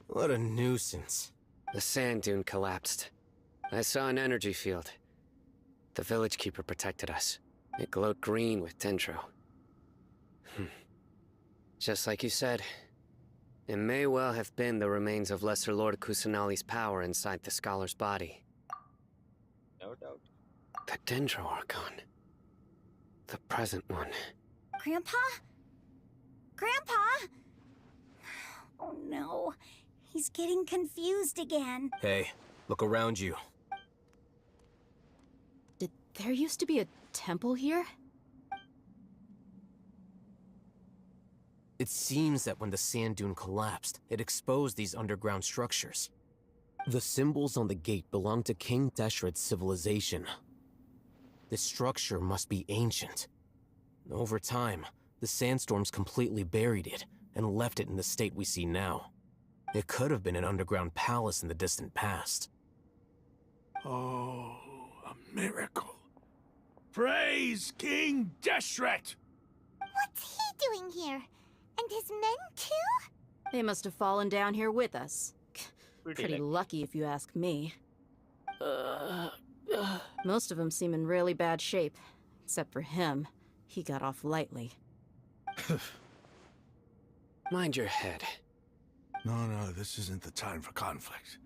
What a nuisance. The sand dune collapsed. I saw an energy field. The village keeper protected us. It glowed green with dendro. Just like you said, it may well have been the remains of Lesser Lord Kusanali's power inside the scholar's body. No doubt. The Dendro Archon. The present one. Grandpa? Grandpa? Oh no. He's getting confused again. Hey, look around you. Did there used to be a temple here? It seems that when the sand dune collapsed, it exposed these underground structures. The symbols on the gate belong to King Deshret's civilization. This structure must be ancient, Over time, the sandstorms completely buried it and left it in the state we see now. It could have been an underground palace in the distant past. Oh, a miracle. Praise King Deshret! What's he doing here? And his men too? They must have fallen down here with us. Pretty lucky if you ask me. Most of them seem in really bad shape. Except for him. He got off lightly. Mind your head. No, this isn't the time for conflict.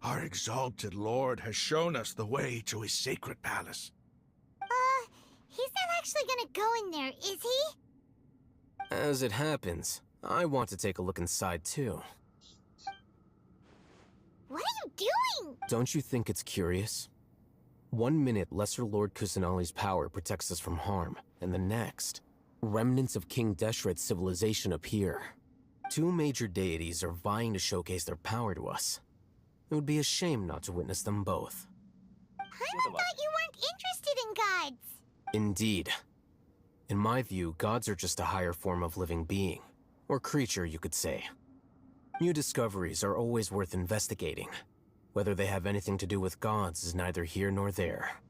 Our exalted lord has shown us the way to his sacred palace. He's not actually gonna go in there, is he? As it happens, I want to take a look inside too. What are you doing? Don't you think it's curious? 1 minute, Lesser Lord Kusanali's power protects us from harm, and the next, remnants of King Deshret's civilization appear. 2 major deities are vying to showcase their power to us. It would be a shame not to witness them both. I thought you weren't interested in gods. Indeed. In my view, gods are just a higher form of living being, or creature, you could say. New discoveries are always worth investigating. Whether they have anything to do with gods is neither here nor there.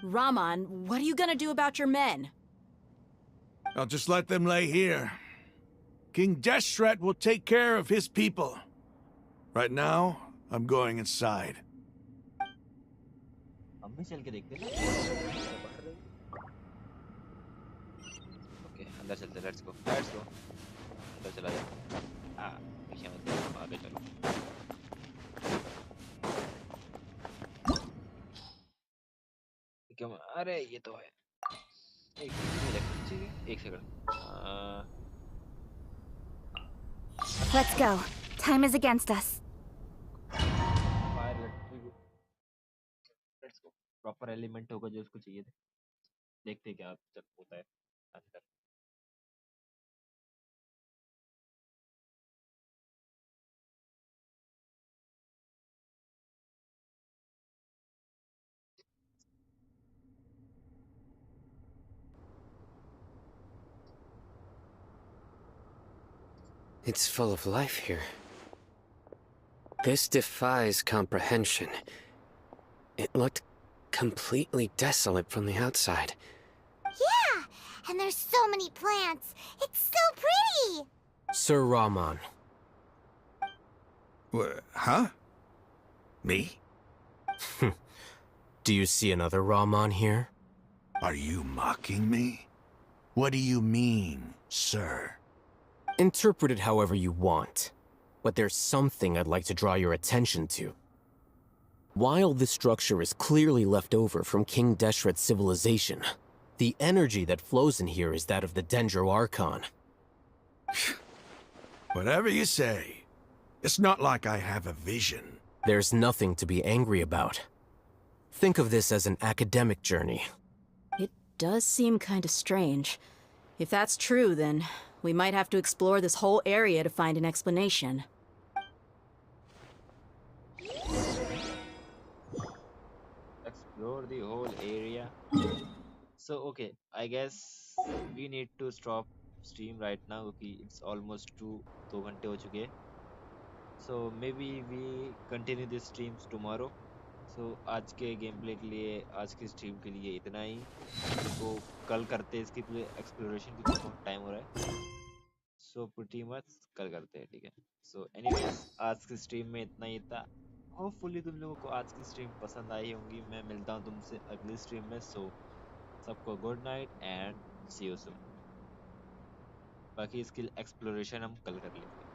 Rahman, what are you gonna do about your men? I'll just let them lay here. King Deshret will take care of his people. Right now, I'm going inside. Okay, अंदर चलते, let's go. अंदर चला जा. देखिए मत आगे चलो. क्यों? अरे ये तो है. एक second. Let's go. Time is against us. Let's go. Proper element होगा जो उसको चाहिए थे. देखते क्या जब होता है अंदर. It's full of life here. This defies comprehension. It looked completely desolate from the outside. Yeah, and there's so many plants. It's so pretty. Sir Rahman. Huh? Me? Do you see another Rahman here? Are you mocking me? What do you mean, sir? Interpret it however you want, but there's something I'd like to draw your attention to. While this structure is clearly left over from King Deshret's civilization, the energy that flows in here is that of the Dendro Archon. Whatever you say. It's not like I have a vision. There's nothing to be angry about. Think of this as an academic journey. It does seem kind of strange. If that's true, then we might have to explore this whole area to find an explanation. Explore the whole area. So okay, I guess we need to stop stream right now. Okay, it's almost 2 घंटे हो चुके हैं. So maybe we continue this streams tomorrow. So आज के game play के लिए, आज की स्ट्रीम के लिए इतना ही. तो कल करते हैं इसकी पूरे एक्सप्लोरेशन की. बहुत टाइम हो रहा है. So pretty much कल करते हैं, ठीक है. So anyways, आज की स्ट्रीम में इतना ही था. होपफुली तुम लोगों को आज की स्ट्रीम पसंद आई होंगी. मैं मिलता हूँ तुमसे अगली स्ट्रीम में. So सबको good night and see you soon. बाकी इसकी एक्सप्लोरेशन हम कल कर लेंगे.